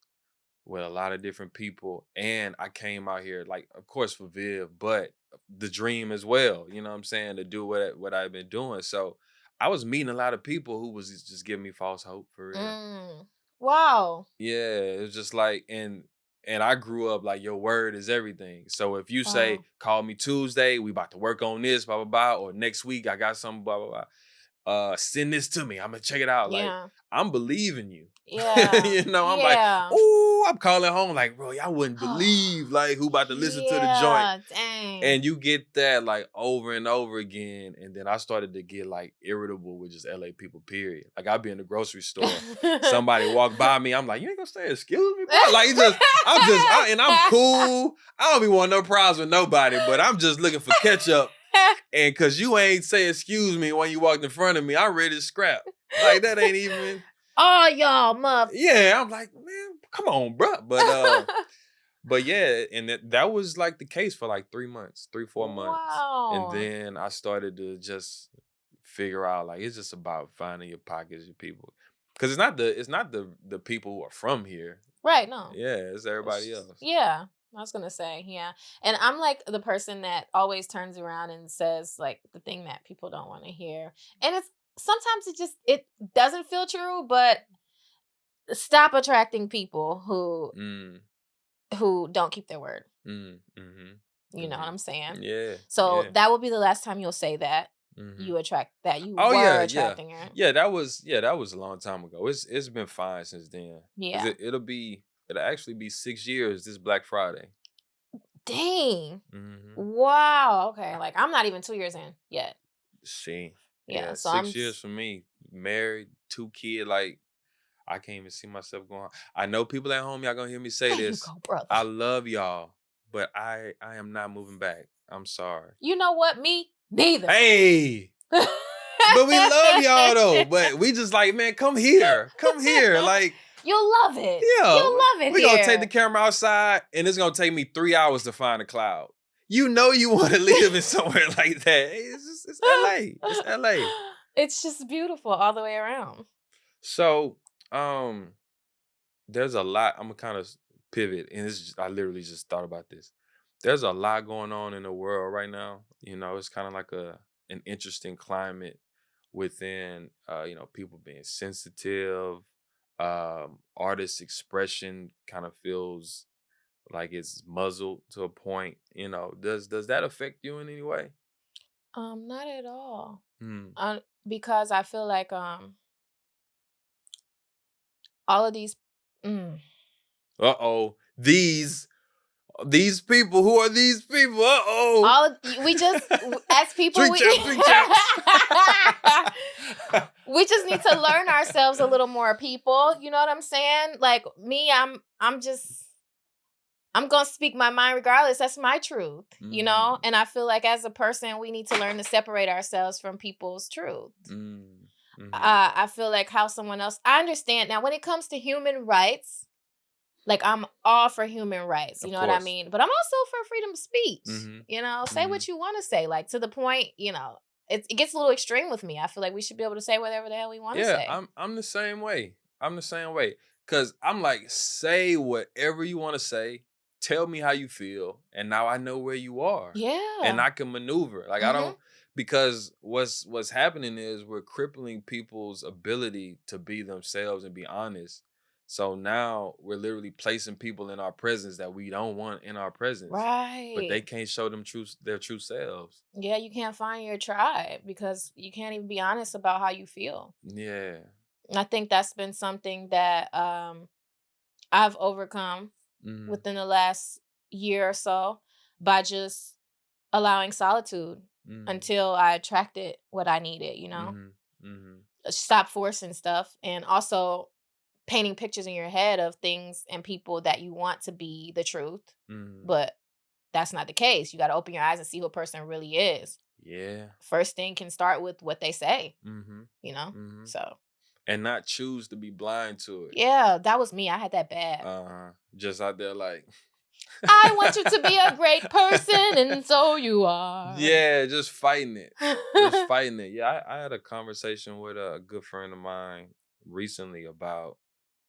with a lot of different people. And I came out here, like, of course, for Viv, but the dream as well, you know what I'm saying, to do what I've been doing. So I was meeting a lot of people who was just giving me false hope for real.
Mm. Wow.
Yeah, it was just like and I grew up like your word is everything. So if you say
Wow.
call me Tuesday, we about to work on this, blah blah blah, or next week I got something, blah blah blah. Send this to me. I'm gonna check it out. Like
Yeah.
I'm believing you.
Yeah.
You know, I'm like,
Yeah.
oh, I'm calling home, like, bro, y'all wouldn't believe like who about to listen to the joint.
Yeah. Dang.
And you get that like over and over again. And then I started to get like irritable with just LA people, period. Like I'd be in the grocery store, somebody walk by me, I'm like, you ain't gonna say excuse me, bro. Like and I'm cool. I don't be wanting no problems with nobody, but I'm just looking for ketchup. And cause you ain't say excuse me when you walked in front of me, I'm ready to scrap. Like that ain't even
Oh, y'all, muff.
yeah. I'm like, man, come on, bro. But yeah, and that was like the case for like 3 months, 4 months. And
Wow.
then I started to just figure out like it's just about finding your pockets, your people. Cause it's not the people who are from here.
Right. No.
Yeah, it's everybody else.
Yeah. I was gonna say, yeah. And I'm like the person that always turns around and says like the thing that people don't want to hear. And it's sometimes it doesn't feel true, but stop attracting people
Mm,
who don't keep their word.
mm-hmm,
You know what
mm-hmm.
I'm saying?
Yeah,
So
yeah.
that will be the last time you'll say that
Mm-hmm.
you attract that you
Oh
were
yeah, yeah.
attracting her.
That was a long time ago. It's been fine since then. Cause
Yeah.
it'll actually be 6 years this Black Friday.
Dang.
Hmm.
Wow. Okay. Like I'm not even 2 years in yet.
See,
Yeah.
yeah,
So
6 years for me. Married, 2 kids. Like I can't even see myself going. I know people at home. Y'all gonna hear me say
there you
this.
go, brother.
I love y'all, but I am not moving back. I'm sorry.
You know what? Me neither.
Hey, but we love y'all though. But we just like, man, come here. Like,
You'll love it.
yeah,
You'll love it
we gonna take the
here.
camera outside, and it's gonna take me 3 hours to find a cloud. You know you want to live in somewhere like that. Hey, it's LA. It's LA.
It's just beautiful all the way around.
So, um, there's a lot. I'm gonna kind of pivot, and I literally just thought about this. There's a lot going on in the world right now. You know, it's kind of like an interesting climate within people being sensitive. Artist expression kind of feels like it's muzzled to a point. Does that affect you in any way?
Not at all.
Hmm.
Because I feel like all of these mm,
Uh-oh. These people. Who are these people? Uh-oh.
all of, we just as people
Drink champs, drink champs.
we just need to learn ourselves a little more, people. You know what I'm saying? Like me, I'm gonna speak my mind regardless. That's my truth, you know?
Mm,
And I feel like as a person, we need to learn to separate ourselves from people's truth.
mm, mhm.
I feel like how someone else, I understand. Now, when it comes to human rights, like I'm all for human rights, you
Of
know what I
course.
mean? But I'm also for freedom of speech,
Mhm,
you know? Say
mhm.
what you want to say, like to the point, it gets a little extreme with me. I feel like we should be able to say whatever the hell we want to
Yeah,
say.
I'm the same way. I'm the same way. Cause I'm like, say whatever you want to say. Tell me how you feel, and now I know where you are, and
Yeah.
I can maneuver. Like I
Hmm.
don't because what's happening is we're crippling people's ability to be themselves and be honest. So now we're literally placing people in our presence that we don't want in our presence, but they
Right.
can't show their true selves.
Yeah, you can't find your tribe because you can't even be honest about how you feel.
Yeah.
And I think that's been something that I've overcome
Mhm.
within the last year or so by just allowing solitude
Mhm.
until I attracted what I needed,
Mhm. Mhm.
Stop forcing stuff and also painting pictures in your head of things and people that you want to be the truth,
Mhm.
but that's not the case. You got to open your eyes and see who a person really is.
Yeah.
First thing can start with what they say,
Mhm. Mhm.
so.
and not choose to be blind to it.
Yeah, that was me. I had that bad.
Just out there like
I want you to be a great person, and so you are.
yeah, just fighting it. Just fighting it. Yeah, I had a conversation with a good friend of mine recently about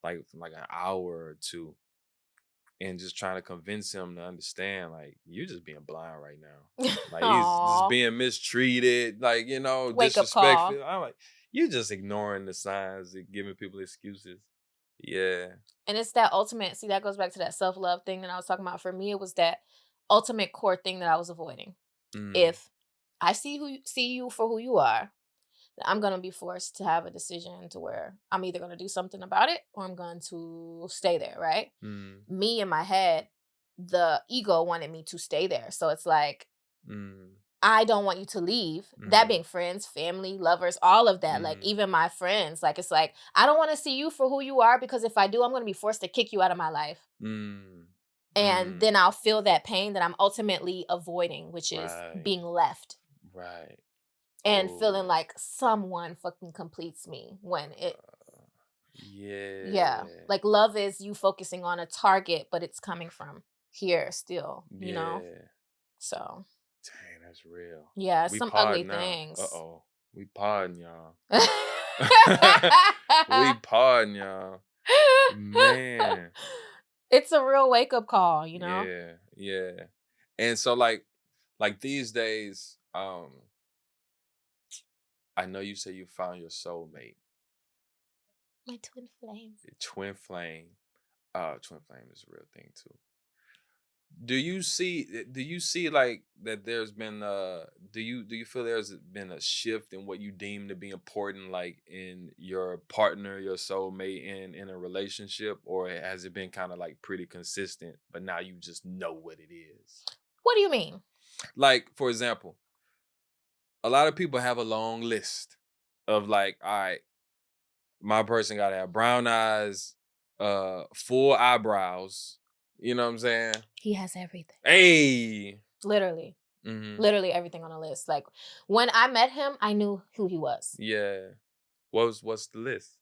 like an hour or two, and just trying to convince him to understand, like, you're just being blind right now. Like he's just
Aw.
being mistreated, like,
Wake up call.
disrespectful. I'm like, you're just ignoring the signs and giving people excuses. Yeah.
And it's that ultimate, see, that goes back to that self-love thing that I was talking about. For me, it was that ultimate core thing that I was avoiding.
Mm,
If I see you for who you are, I'm gonna be forced to have a decision to where I'm either gonna do something about it or I'm going to stay there, right?
mm,
Me in my head, the ego wanted me to stay there. So it's like,
mm,
I don't want you to leave. That
mm,
being friends, family, lovers, all of that. Like
mm,
even my friends, like it's like I don't want to see you for who you are because if I do, I'm going to be forced to kick you out of my life.
mm,
And
mm.
then I'll feel that pain that I'm ultimately avoiding, which is
Right,
being left
right.
and feeling
Oh,
like someone fucking completes me when it, yeah,
yeah,
like love is you focusing on a target, but it's coming from here still, you know?
yeah.
So,
Dang, that's real.
yeah,
We
some ugly
pod now.
things.
Uh-oh. We podding, y'all. We podding, y'all. Man.
It's a real wake up call, you know?
Yeah, yeah. And so like these days, I know you say you found your soulmate,
My twin flame.
twin flame. Twin flame is a real thing too. Do you see like that there's been do you feel there's been a shift in what you deem to be important, like in your partner, your soulmate, in a relationship, or has it been kind of like pretty consistent, but now you just know what it is?
What do you mean?
Like, for example, a lot of people have a long list of like, all right, my person gotta have brown eyes, full eyebrows. You know what I'm saying?
He has everything.
Hey.
Literally.
Hmm.
Literally everything on the list. Like when I met him, I knew who he was.
Yeah. What's the list?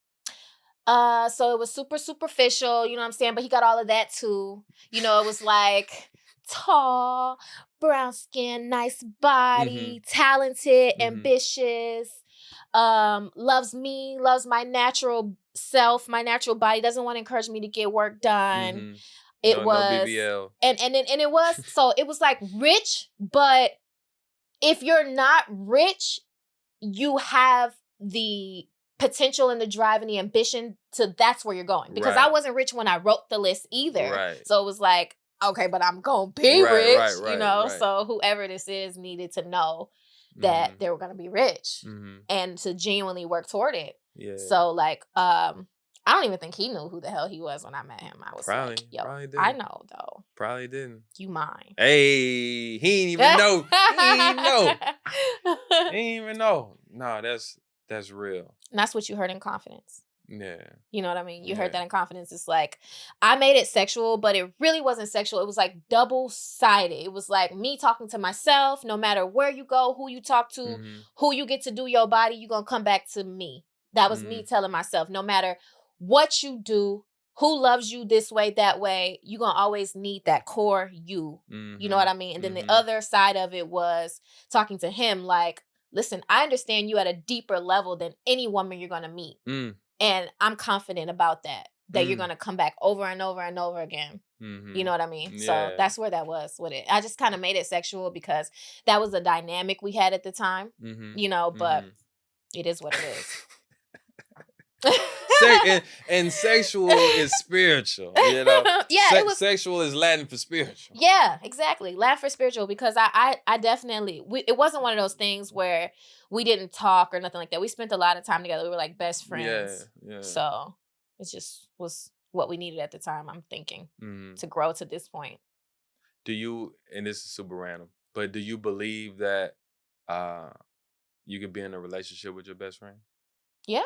So it was super superficial, you know what I'm saying? But he got all of that too. You know, it was like tall, brown skin, nice
Hmm.
body, talented,
Hmm.
ambitious, loves me, loves my natural self, my natural body, doesn't want to encourage me to get work done.
Hmm.
It
No
was
BBL.
and it was so it was like rich, but if you're not rich, you have the potential and the drive and the ambition to that's where you're going. Because I
Right.
wasn't rich when I wrote the list either.
Right.
So it was like, okay, but I'm gonna be
Right. Right.
rich, you
Right.
know?
Right.
So whoever this is needed to know that
Hmm.
they were gonna be rich
Hmm.
and to genuinely work toward it.
Yeah.
So like, I don't even think he knew who the hell he was when I met him. I was like, yo,
Probably
I
didn't.
know though.
Probably didn't.
You mine.
Hey, he ain't even
And
know. He ain't even know. He ain't even know. No, that's real.
that's what you heard in confidence.
Yeah.
You know what I mean? You heard
Yeah.
that in confidence. It's like, I made it sexual, but it really wasn't sexual. It was like double sided. It was like me talking to myself, no matter where you go, who you talk to,
Mhm.
who you get to do your body, you're going to come back to me. That was me
Mhm.
telling myself, no matter what you do, who loves you this way, that way, you're going to always need that core you. You know what
Mhm.
I mean? And then the
Mhm.
other side of it was talking to him like, listen, I understand you at a deeper level than any woman you're going to meet.
Mm.
And I'm confident about that you're
Mm.
gonna come back over and over and over again. You know
Mhm.
what I mean? So
Yeah.
that's where that was with it. I just kind of made it sexual because that was the dynamic we had at the time,
Mhm.
you know, but
Mhm.
it is what it is.
And sexual is spiritual, you know.
Yeah, it was.
Sexual is Latin for spiritual.
Yeah, exactly. Laugh for spiritual because I definitely it wasn't one of those things where we didn't talk or nothing like that. We spent a lot of time together. We were like best
Yeah,
friends.
yeah.
So it just was what we needed at the time, I'm thinking,
Mhm.
to grow to this point.
Do you, and this is super random, but do you believe that uh you could be in a relationship with your best friend?
Yeah.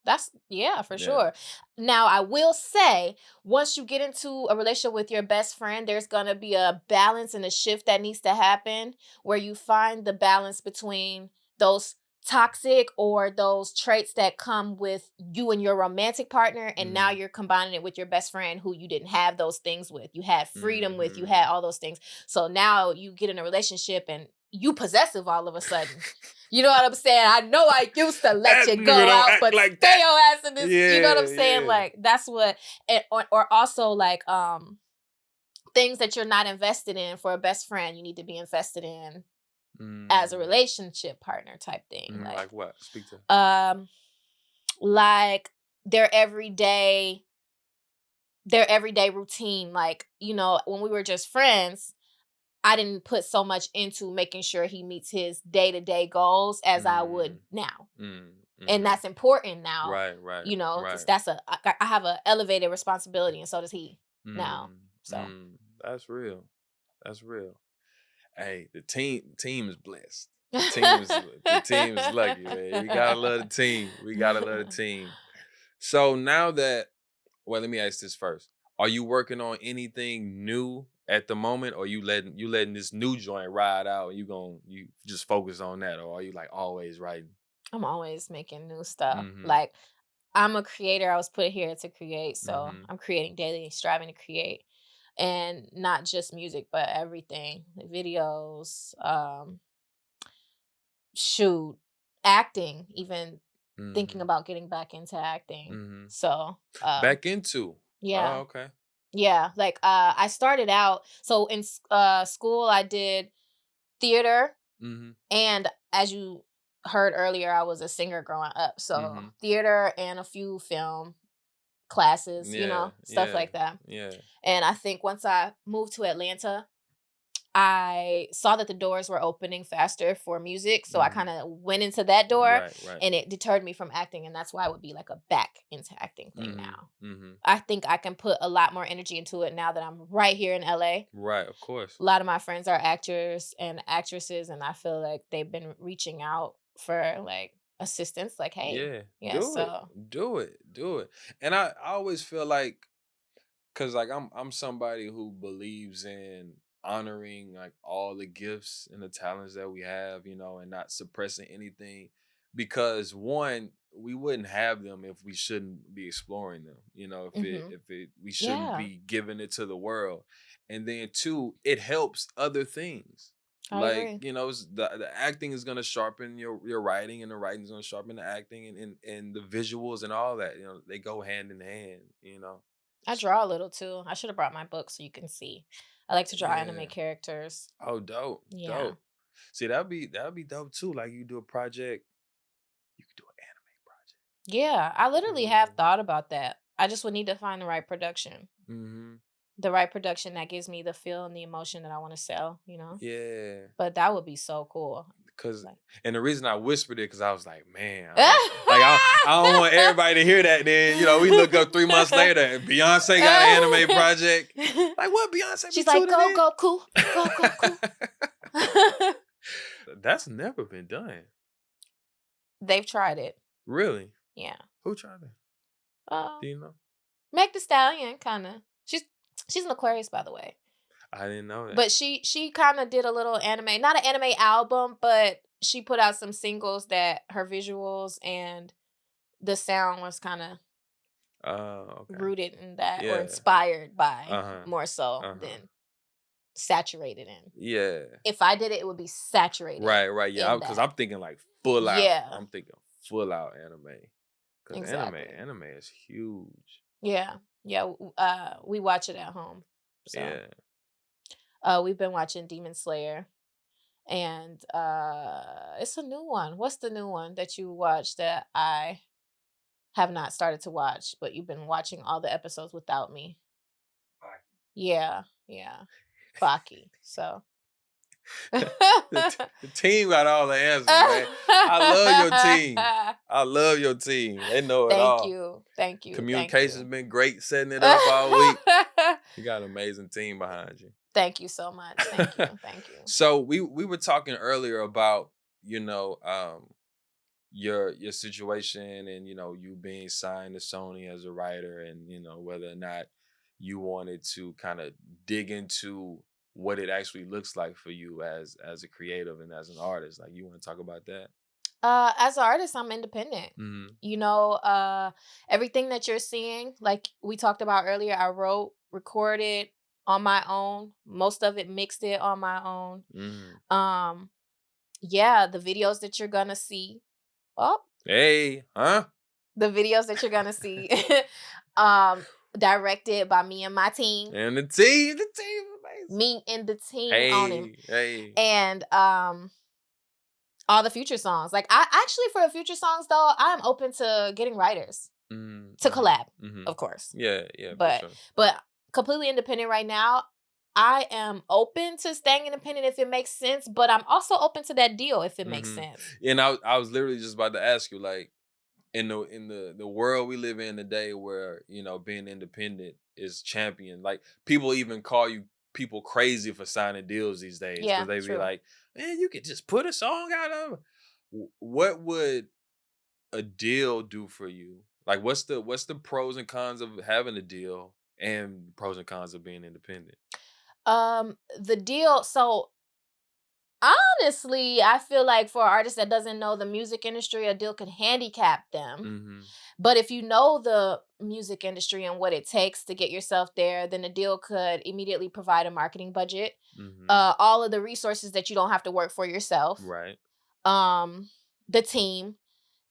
That's yeah, for
Yeah.
sure. Now, I will say, once you get into a relationship with your best friend, there's going to be a balance and a shift that needs to happen where you find the balance between those toxic or those traits that come with you and your romantic partner, and now
Mhm.
you're combining it with your best friend who you didn't have those things with. You had freedom with, you had
Mhm.
all those things. So now you get in a relationship and you possessive all of a sudden. You know what I'm saying? I know I used to let
That
you
nigga
go
don't
out,
act
but
like
stay
that.
your ass in this. You know what I'm
Yeah,
saying?
yeah.
Like that's what, or also like things that you're not invested in for a best friend, you need to be invested in as a
Mm.
relationship partner type thing.
Like what? Speak to.
Um, like their everyday, their everyday routine. Like, you know, when we were just friends, I didn't put so much into making sure he meets his day-to-day goals as I would
Mm.
now.
Mm.
And
Mhm.
that's important now,
Right, right,
you know, because
right.
that's I have a elevated responsibility, and so does he now.
Mm.
So
Mm. That's real. That's real. Hey, the team is blessed. The team is lucky, man. We gotta love the team. We gotta love the team. So now that, well, let me ask this first. Are you working on anything new at the moment, or you letting this new joint ride out and you just focus on that, or are you like always writing?
I'm always making new stuff.
Mm-hmm.
Like I'm a creator. I was put here to create, so
Mm-hmm.
I'm creating daily, striving to create, and not just music, but everything, like videos, shoot, acting, even thinking
Mm-hmm.
about getting back into acting.
Mm-hmm.
So,
Back into. Oh,
yeah.
okay.
Yeah, like I started out so in school I did theater,
Mm-hmm.
and as you heard earlier I was a singer growing up. So,
Mm-hmm.
theater and a few film classes, you
Yeah,
know, stuff
yeah,
like that.
yeah.
And I think once I moved to Atlanta, I saw that the doors were opening faster for music, so I
Mm-hmm.
kinda went into that door,
Right, right.
and it deterred me from acting, and that's why I would be like a back into acting thing
Mm-hmm.
now.
Mm-hmm.
I think I can put a lot more energy into it now that I'm right here in LA.
Right, of course.
A lot of my friends are actors and actresses, and I feel like they've been reaching out for, like, assistance, like, "Hey."
Yeah,
Yeah,
do it,
so
do it, do it. And I always feel like, cause like I'm somebody who believes in honoring like all the gifts and the talents that we have, and not suppressing anything. Because one, we wouldn't have them if we shouldn't be exploring them.
mhm.
If it we shouldn't
Yeah,
be giving it to the world. And then two, it helps other things.
I
Like,
agree.
the acting is gonna sharpen your writing, and the writing is gonna sharpen the acting, and the visuals and all that. They go hand in hand.
I draw a little too. I should have brought my book so you can see. I like to draw anime
Yeah.
characters.
Oh, dope,
Yeah.
dope. See, that'd be dope too. Like you do a project, you could do an anime project.
Yeah, I literally have
Yeah.
thought about that. I just would need to find the right production.
Mm-hmm.
The right production that gives me the feel and the emotion that I want to sell, you know?
Yeah.
But that would be so cool.
Cause
Like
and the reason I whispered it, cause I was like, man, I don't want everybody to hear that. Then we look up 3 months later and Beyonce got an anime project. Like what? Beyonce be
She's like,
tuning
go,
in?
go, cool. Go, go, cool.
That's never been done.
They've tried it.
Really?
Yeah.
Who tried that?
Uh,
Do you know?
Meg the Stallion, kind of. She's an Aquarius, by the way.
I didn't know that.
But she kind of did a little anime, not an anime album, but she put out some singles that her visuals and the sound was kind of
Oh, okay.
rooted in that or
Yeah.
inspired by
Uh-huh.
more so
Uh-huh.
than saturated in.
Yeah.
If I did it, it would be saturated
Right, right. Yeah,
in
because
that.
I'm thinking like full out.
Yeah,
I'm thinking full out anime. Because anime,
exactly.
anime is huge.
Yeah, yeah. We watch it at home, so
Yeah.
we've been watching Demon Slayer, and it's a new one. What's the new one that you watched that I have not started to watch, but you've been watching all the episodes without me? Yeah, yeah, Baki. So.
The team got all the answers, man. I love your team. I love your team. They know it
Thank
all.
you, thank you, thank
Communication's
you.
been great setting it up all week. You got an amazing team behind you.
Thank you so much. Thank you, thank you.
So we were talking earlier about, you know, your situation, and you being signed to Sony as a writer, and whether or not you wanted to kind of dig into what it actually looks like for you as a creative and as an artist. Like, you want to talk about that?
As an artist, I'm independent.
Mhm.
You know, everything that you're seeing, like we talked about earlier, I wrote, recorded on my own. Most of it mixed it on my own.
Mhm.
Um, yeah, the videos that you're gonna see. Oh,
Hey, huh?
the videos that you're gonna see, um, directed by me and my team.
And the team is amazing.
Me and the team on him.
Hey, hey.
And all the future songs. Like I actually for the future songs though, I'm open to getting writers
Mhm,
to
mhm,
collab,
mhm.
of course.
Yeah, yeah, for
But
sure.
but completely independent right now. I am open to staying independent if it makes sense, but I'm also open to that deal if it makes
Mhm.
sense.
And I was literally just about to ask you, like, in the world we live in today where, being independent is champion, like, people even call you people crazy for signing deals these days because
Yeah,
they be
true.
like, "Man, you could just put a song out of." What would a deal do for you? Like, what's the pros and cons of having a deal and pros and cons of being independent?
The deal, so honestly, I feel like for an artist that doesn't know the music industry, a deal could handicap them.
Mhm.
But if you know the music industry and what it takes to get yourself there, then a deal could immediately provide a marketing budget,
Mhm.
all of the resources that you don't have to work for yourself,
Right.
um, the team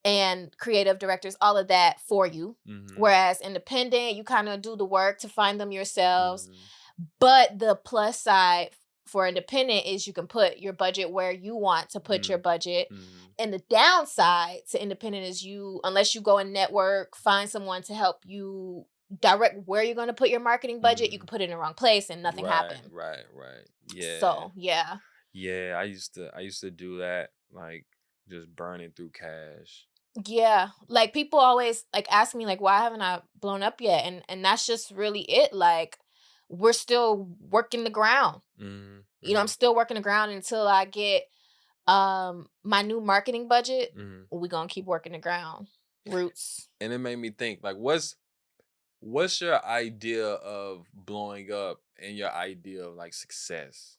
and creative directors, all of that for you.
Mhm.
Whereas independent, you kind of do the work to find them yourselves.
Mhm.
But the plus side for independent is you can put your budget where you want to put your
Mhm.
budget.
Mhm.
And the downside to independent is unless you go and network, find someone to help you direct where you're going to put your marketing budget, you
Mhm.
could put it in the wrong place and nothing
Right,
happen.
right, right. Yeah.
So, yeah.
Yeah, I used to do that, like, just burning through cash.
Yeah. Like people always like ask me like why haven't I blown up yet? And that's just really it. Like we're still working the ground.
Mhm,
You know, I'm
mhm,
still working the ground until I get my new marketing budget.
mhm.
We gonna keep working the ground. Roots.
And it made me think, like, what's your idea of blowing up and your idea of, like, success?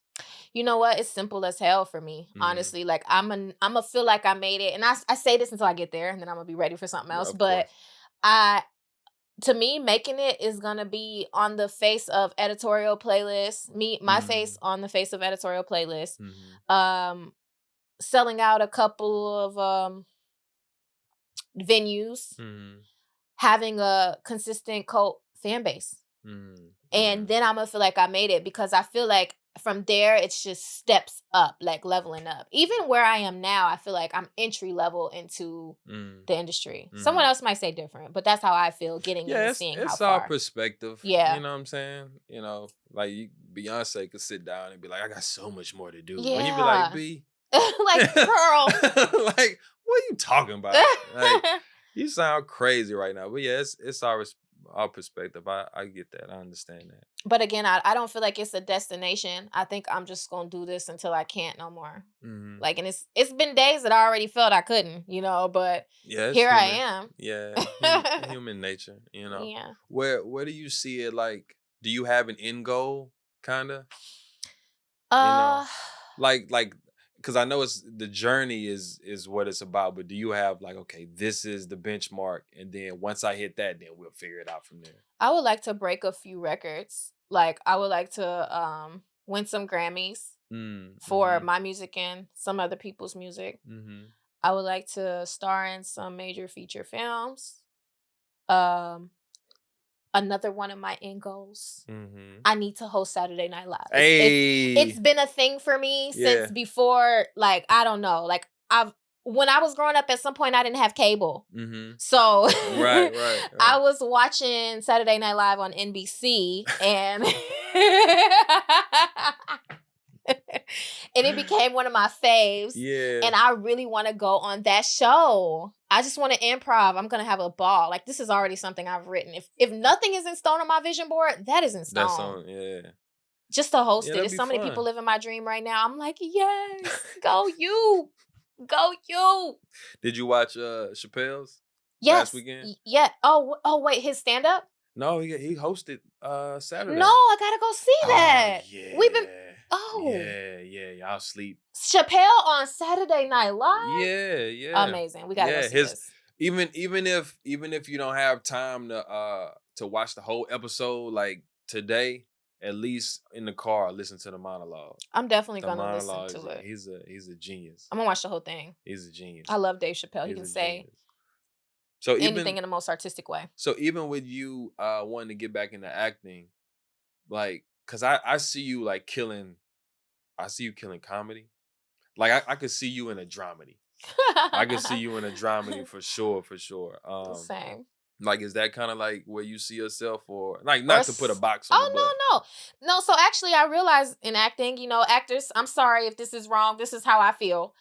You know what? It's simple as hell for me,
Mhm.
honestly. Like I'm a feel like I made it. And I say this until I get there and then I'm gonna be ready for something else.
Of
But
course.
I to me, making it is gonna be on the face of editorial playlists. My face
Mhm,
on the face of editorial playlists.
mhm,
Um, selling out a couple of venues,
mhm,
having a consistent cult fan base.
mhm,
And
mhm,
then I'm gonna feel like I made it because I feel like from there it's just steps up, like leveling up. Even where I am now, I feel like I'm entry level into
mhm,
the industry. Someone
mhm.
else might say different, but that's how I feel getting in
Yeah,
and
it's
seeing how
it's all
far.
perspective. You
Yeah.
know what I'm saying? Like, Beyonce could sit down and be like, "I got so much more to do," and you'd be like,
Yeah.
"B,
Like, girl.
like, what are you talking about? Like, you sound crazy right now." But yeah, it's our perspective. I get that. I understand that.
But again, I don't feel like it's a destination. I think I'm just gonna do this until I can't no more.
Hmm.
Like, and it's been days that I already felt I couldn't, but
Yeah, it's
here I
human.
am.
Yeah, human nature.
Yeah.
Where do you see it? Like, do you have an end goal? Kinda. You know,
Uh
like because I know it's the journey is what it's about, but do you have, like, okay, this is the benchmark, and then once I hit that, then we'll figure it out from there.
I would like to break a few records. Like I would like to win some Grammys
Mm,
for
mm-hmm,
my music and some other people's music.
mm-hmm,
I would like to star in some major feature films. Um Another one of my end goals.
mm-hmm.
I need to host Saturday Night Live. It's
Hey,
been a thing for me since
yeah,
before, like, I don't know. Like I've when I was growing up at some point I didn't have cable.
mm-hmm.
So
Right, right,
I
right.
was watching Saturday Night Live on NBC and and it became one of my faves.
Yeah,
And I really want to go on that show. I just want to improv. I'm gonna have a ball. Like this is already something I've written. If nothing is in stone on my vision board, that is in
that's
stone.
on. Yeah,
Just to host
yeah,
it.
that'd
There's
be
so many people
fun.
living my dream right now. I'm like, yes, go you, go you.
Did you watch Chappelle's last
Yes,
weekend?
yeah. Oh wait, his stand up.
No, he hosted
No,
Saturday.
I gotta go see
Oh
that. We've been
yeah.
Oh,
Yeah, y'all sleep.
Chappelle on Saturday Night Live?
Yeah.
Amazing. We gotta go
Yeah,
see
his
this.
even if you don't have time to watch the whole episode like today, at least in the car listen to the monologue.
I'm definitely
The
gonna listen
monologue
to
is
it.
he's a genius.
I'm gonna watch the whole thing.
He's a
I
genius.
love Dave Chappelle. He
He's
can
a
say
genius. So
anything
even
in the most artistic way.
so even with you wanting to get back into acting, like cuz I see you like killing I see you killing comedy. Like I could see you in a dramedy. I could see you in a dramedy for sure, for sure.
Same.
Like is that kind of like where you see yourself or like
Or
not to put a box on it,
oh
but
no. So actually I realized in acting, actors, I'm sorry if this is wrong. This is how I feel.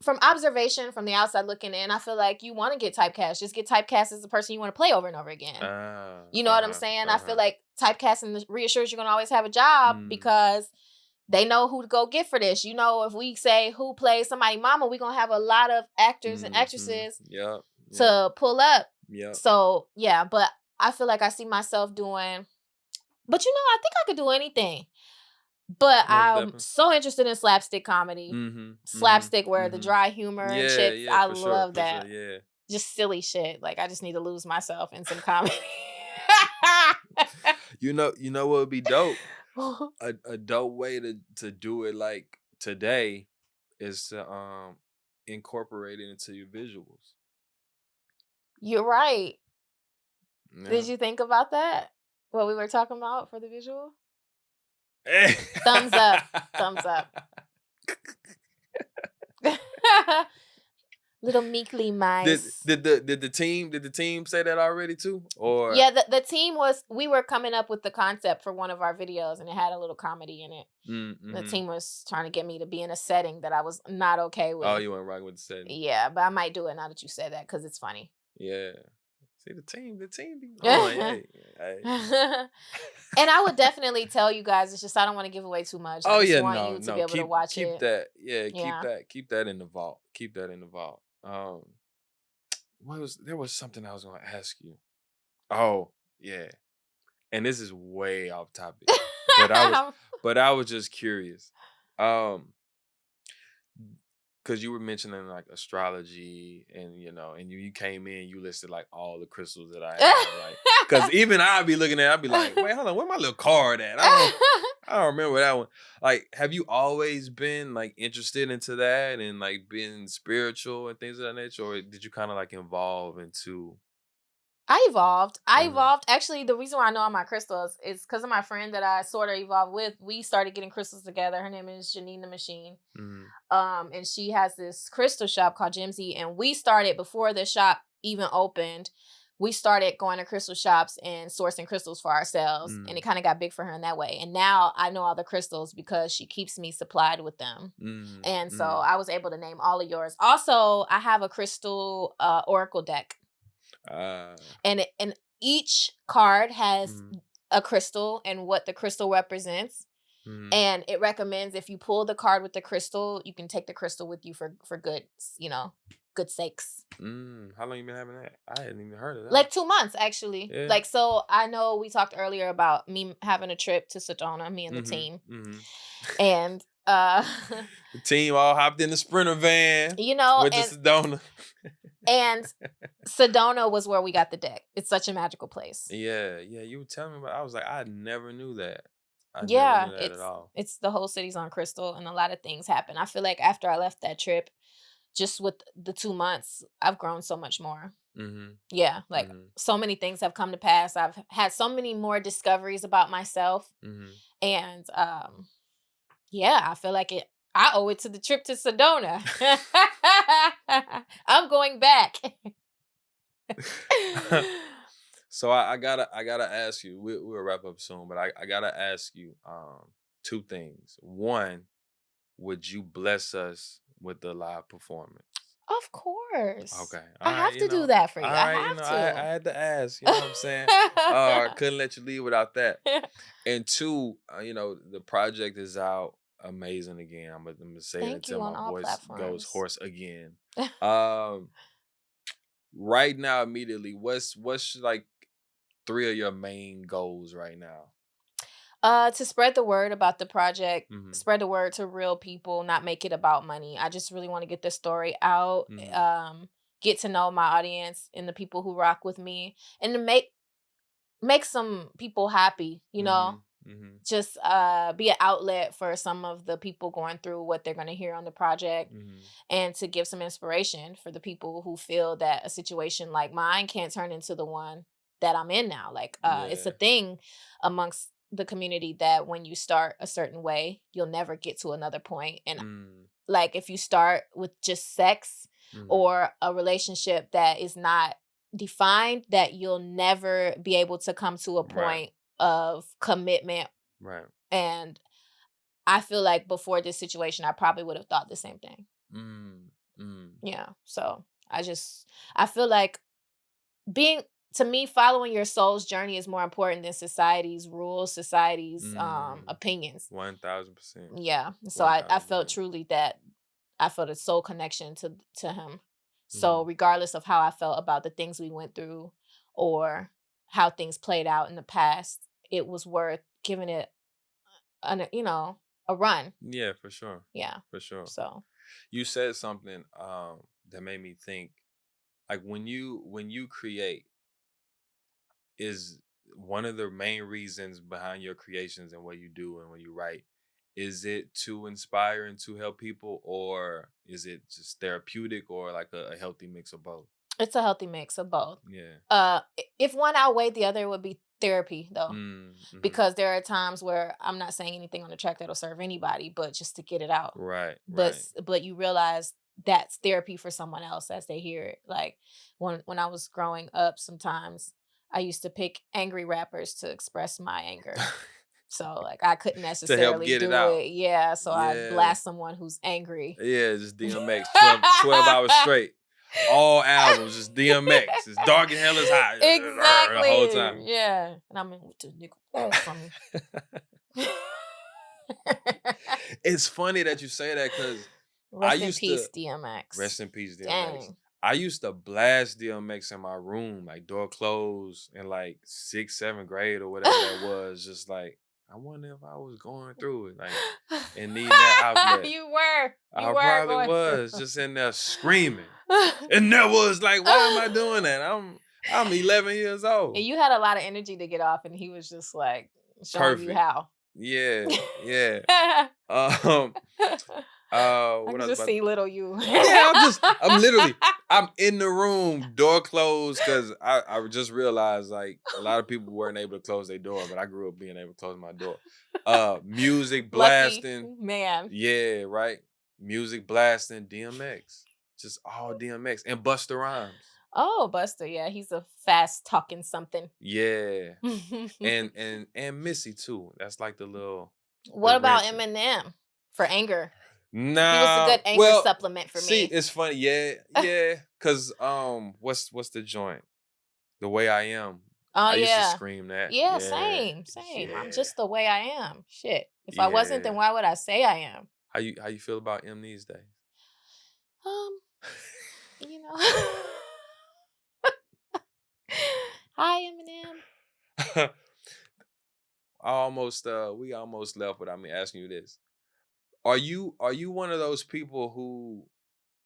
From observation from the outside looking in, I feel like you want to get typecast. Just get typecast as the person you want to play over and over again. You know what I'm saying? I feel like typecasting reassures you're gonna always have a job
Mm,
because they know who to go get for this. If we say who plays somebody mama, we're gonna have a lot of actors and
mm-hmm.
actresses
Yep. Yep.
to pull up.
Yep.
So yeah, but I feel like I see myself doing, but I think I could do anything. But
Most
I'm
definitely.
so interested in slapstick comedy.
Mm-hmm. Mm-hmm.
Slapstick where the
Mm-hmm.
dry humor and
Yeah,
shit.
yeah,
I
for sure.
love
For sure.
that.
Yeah.
Just silly shit. Like I just need to lose myself in some comedy.
You know what would be dope? A dope way to do it like today is to incorporate it into your visuals.
You're right.
Yeah.
Did you think about that? What we were talking about for the visual? Thumbs up. Thumbs up. Little meekly
did
mice.
did the did the team say that already too? Or
Yeah, the team we were coming up with the concept for one of our videos and it had a little comedy in it. The
mm-hmm.
team was trying to get me to be in a setting that I was not okay
Oh,
with.
you went right with the setting.
Yeah, but I might do it now that you said that because it's funny.
Yeah. See the team be knowing.
And
Hey, hey.
I would definitely tell you guys, it's just I don't want to give away too much. I
Oh
just
yeah,
want
no,
you to be
no.
able to
Keep
watch
keep
it.
that. Yeah,
Yeah.
keep that in the vault. Keep that in the vault. There was something I was gonna ask you. Oh, yeah. And this is way off topic. But I was just curious. Um, because you were mentioning like astrology and and you came in, you listed like all the crystals that I have. Like, because even I'd be looking at it, I'd be like, wait, hold on, where my little card at? I don't remember that one. Like, have you always been like interested into that and like being spiritual and things of that nature? Or did you kind of like evolve into
I evolved. I
Mhm.
evolved. Actually, the reason why I know all my crystals is because of my friend that I sort of evolved with. We started getting crystals together. Her name is Janine the Machine.
Mhm.
And she has this crystal shop called Jimsy. And we started before the shop even opened. We started going to crystal shops and sourcing crystals for ourselves. And it
Mhm.
kind of got big for her in that way. And now I know all the crystals because she keeps me supplied with them.
Mhm.
And so
Mhm.
I was able to name all of yours. Also, I have a crystal oracle deck
Ah.
and each card has
Mhm.
a crystal and what the crystal represents,
Mhm.
and it recommends if you pull the card with the crystal you can take the crystal with you for good, good sakes.
How long you been having that? I hadn't even heard of that.
Like 2 months actually.
Yeah.
Like, so I know we talked earlier about me having a trip to Sedona, me and the
Mhm.
team,
Mhm.
and
The team all hopped in the Sprinter van,
you know
went to Sedona.
and Sedona was where we got the deck. It's such a magical place.
Yeah, yeah. You were telling me about. I was like, I never knew that. I never
Yeah,
knew that at
it's
all.
it's the whole city's on crystal and a lot of things happen. I feel like after I left that trip, just with the 2 months, I've grown so much more.
Mhm.
Yeah, like
Mhm.
so many things have come to pass. I've had so many more discoveries about myself.
Mhm.
And yeah, I feel like I owe it to the trip to Sedona. I'm going back.
So I gotta ask you. We'll wrap up soon, but I gotta ask you two things. One, would you bless us with the live performance?
Of course.
Okay.
I
All right.
have to do that for
All
you. I
right.
have
I
to.
had to ask. You know what I'm saying? Couldn't let you leave without that. And two, the project is out. Amazing again. I'm gonna say it
Thank
until
you on
my
all
voice goes
platforms.
hoarse again. Um, right now, immediately, what's like three of your main goals right now?
To spread the word about the project,
Mhm.
spread the word to real people, not make it about money. I just really want to get the story out,
Mhm.
get to know my audience and the people who rock with me, and to make some people happy, you know?
Mhm. Mhm.
Just be an outlet for some of the people going through what they're going to hear on the project,
Mhm.
and to give some inspiration for the people who feel that a situation like mine can't turn into the one that I'm in now. Like it's a
Yeah.
thing amongst the community that when you start a certain way, you'll never get to another point. And
Mm.
like if you start with just sex
Mhm.
or a relationship that is not defined, that you'll never be able to come to a
Right.
point of commitment.
Right.
And I feel like before this situation, I probably would have thought the same thing.
Mm. Mm.
Yeah. So I feel like being, to me, following your soul's journey is more important than society's rules, society's
Mm.
opinions.
1000%.
Yeah. So I felt
1000%.
truly that I felt a soul connection to him. So
Mhm.
regardless of how I felt about the things we went through or how things played out in the past, it was worth giving it a run.
Yeah, for sure.
Yeah.
For sure.
So
You said something that made me think, like when you create, is one of the main reasons behind your creations and what you do and when you write, is it to inspire and to help people, or is it just therapeutic, or like a healthy mix of both?
it's a healthy mix of both.
Yeah.
If one outweighed the other, it would be therapy though,
Mm, mm-hmm.
because there are times where I'm not saying anything on the track that'll serve anybody, but just to get it out.
Right,
But
right.
but you realize that's therapy for someone else as they hear it. Like when I was growing up, sometimes I used to pick angry rappers to express my anger. So like I couldn't
To help
necessarily
get it
do
out.
it. Yeah, so I'd
Yeah.
blast someone who's angry.
Yeah, just DMX 12 hours straight. All albums, just DMX. It's dark and hell is hot. The whole
Exactly.
time.
Yeah. And I mean, what the nigga want from me?
It's funny that you say that because I
Rest in
used to
peace, DMX.
rest in peace, DMX.
Dang.
I used to blast DMX in my room, like door closed in like sixth, seventh grade or whatever that was. Just like, I wonder if I was going through it, like, and needing that outlet.
You were. You
I
were
probably
going through.
was just in there screaming. And that was like, why am I doing that? I'm 11 years
And
old.
you had a lot of energy to get off, and he was just like showing you
Perfect.
how.
Yeah, yeah.
I
Um, what
can
I was
just
about
see little you.
Yeah, I'm in the room, door closed, because I just realized like a lot of people weren't able to close their door, but I grew up being able to close my door. Music
Lucky
blasting.
man.
Yeah, right. Music blasting, DMX. Just all DMX and Busta Rhymes.
Oh, Buster. Yeah, he's a fast talking something.
Yeah. And Missy too. That's like the
What about
rancher.
Eminem for anger? He was a
Nah,
good anger
well,
supplement for
see,
me.
it's funny. Yeah, yeah. Cause what's the joint? The way I am.
Oh
I used to
yeah.
scream that.
Yeah,
Yeah,
same, same. I'm
yeah,
just the way I am. Shit. If I wasn't, then
yeah.
why would I say I am?
How you feel about M these days?
Um, you know. Hi, Eminem.
I almost we almost left without me asking you this. Are you one of those people who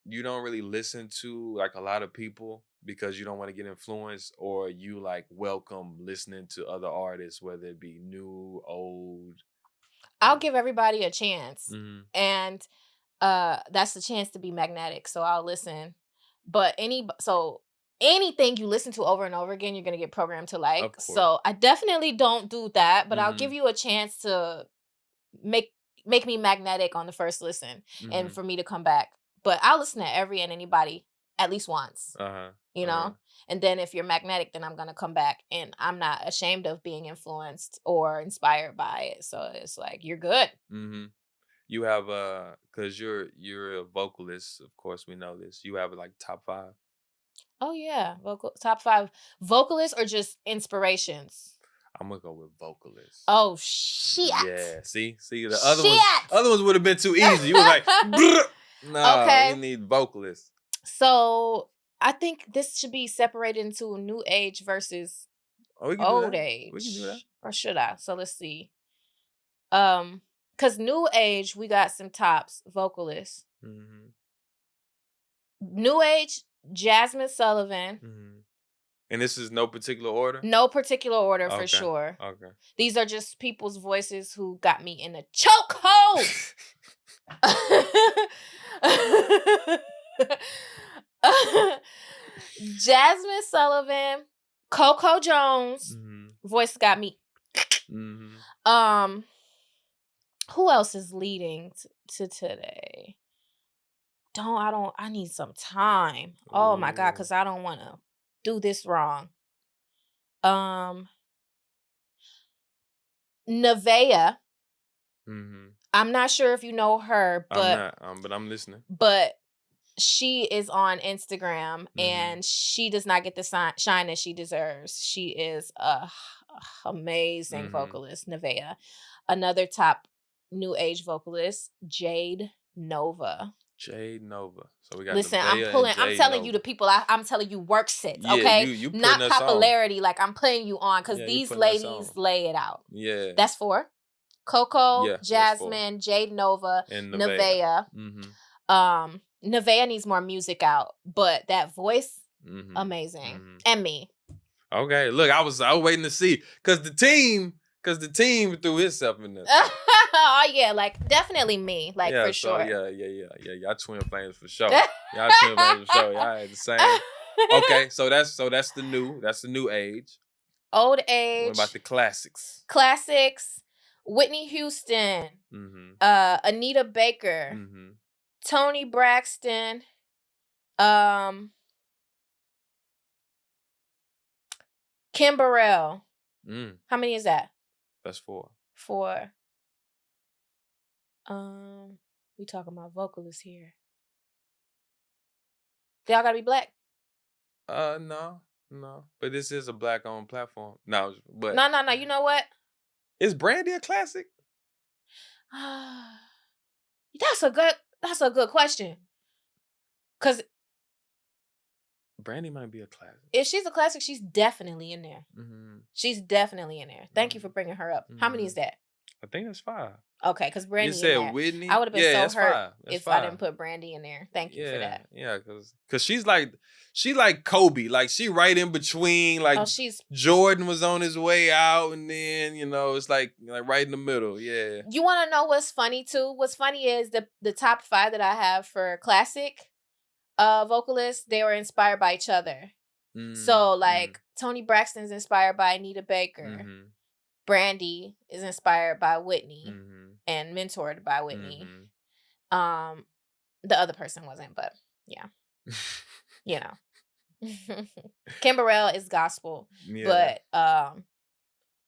you don't really listen to like a lot of people because you don't want to get influenced, or you like welcome listening to other artists, whether it be new, old?
I'll give everybody a chance.
Mm-hmm.
And that's the chance to be magnetic. So I'll listen. But anything you listen to over and over again, you're gonna get programmed to like.
Of course.
So I definitely don't do that, but I'll
Mm-hmm.
give you a chance to make make me magnetic on the first listen and
Mm-hmm.
for me to come back. But I'll listen to every and anybody at least once,
Uh-huh.
you
Uh-huh.
know? And then if you're magnetic, then I'm gonna come back and I'm not ashamed of being influenced or inspired by it. So it's like you're good.
Mm-hmm. You have because you're a vocalist, of course we know this. You have like top five.
Oh yeah. Top five vocalists or just inspirations?
I'm gonna go with vocalist.
Oh shit.
Yeah, see the
Shit.
other ones would have been too easy. You was like, "Brr." Nah, we
Okay.
need vocalists.
So I think this should be separated into new age versus
Oh, we can do
old
that. We can do that.
age. Or should I? So let's see. Cause new age, we got some tops vocalists.
Mhm.
New age, Jasmine Sullivan.
Mhm. And this is no particular order?
No particular order for
Okay.
sure.
Okay.
These are just people's voices who got me in a chokehold. Jasmine Sullivan, Coco Jones,
Mhm.
voice got me.
Mhm.
Um, who else is leading to today? I need some time. Oh my god,
Ooh.
because I don't want to do this wrong. Um, Nevaeh.
Mhm.
I'm not sure if you know her,
I'm not, but I'm listening.
but she is on Instagram
Mhm.
and she does not get the shine that she deserves. She is a amazing
Mhm.
vocalist, Nevaeh. Another top new age vocalist, Jade Nova.
Jade Nova. So we got
Listen,
Nevaeh and
I'm
Jade
telling you the
Nova.
people, I'm telling you work sits,
Yeah,
okay?
you putting
Not
us on.
popularity, like I'm putting you on because
Yeah, you
these
putting us
ladies
on.
lay it out.
Yeah.
That's four. Coco,
Yeah, that's 4.
Jasmine, Jade Nova,
And Nevaeh.
Nevaeh.
Mhm.
Nevaeh needs more music out, but that voice,
Mhm.
amazing.
Mhm.
And me.
Okay. Look, I was waiting to see cuz the team threw itself in there too.
Oh yeah, like definitely me, like
Yeah,
for
so
sure.
yeah. Y'all twin flames for sure. Y'all twin flames for sure. Y'all had the same. Okay, so that's the new age.
Old
What about
age,
the classics?
classics, Whitney Houston,
Mhm.
Anita Baker,
Mhm.
Tony Braxton, um, Kim Burrell.
Mm,
How many is that?
that's 4.
Four. Um, we talking about vocalists here. They all gotta be black.
No. No. But this is a black owned platform. No, but
No, no, no. You know what?
is Brandy a classic?
That's a good question. Cause
Brandy might be a classic.
if she's a classic, she's definitely in there.
Mhm.
She's definitely in there. Thank you for
Mhm.
bringing her up. How many is
Mhm.
that?
I think that's 5.
Okay, because
You
Brandy in
said
there. I
Whitney?
would have been
Yeah,
so
that's
hurt
5. That's
if I
5.
didn't put Brandy in there. Thank you for
Yeah,
that.
yeah, cause she like Kobe, like she right in between. Like
Oh, she's.
Jordan was on his way out, and then it's like right in the middle. Yeah.
You want to know what's funny too? What's funny is the top five that I have for classic vocalists. They were inspired by each other.
Mm,
So
mm,
like Tony Braxton's inspired by Anita Baker.
mm-hmm,
Brandy is inspired by Whitney
mm-hmm,
and mentored by Whitney.
mm-hmm.
Um, the other person wasn't, but yeah, you know. Kim Burrell is gospel,
Yeah,
but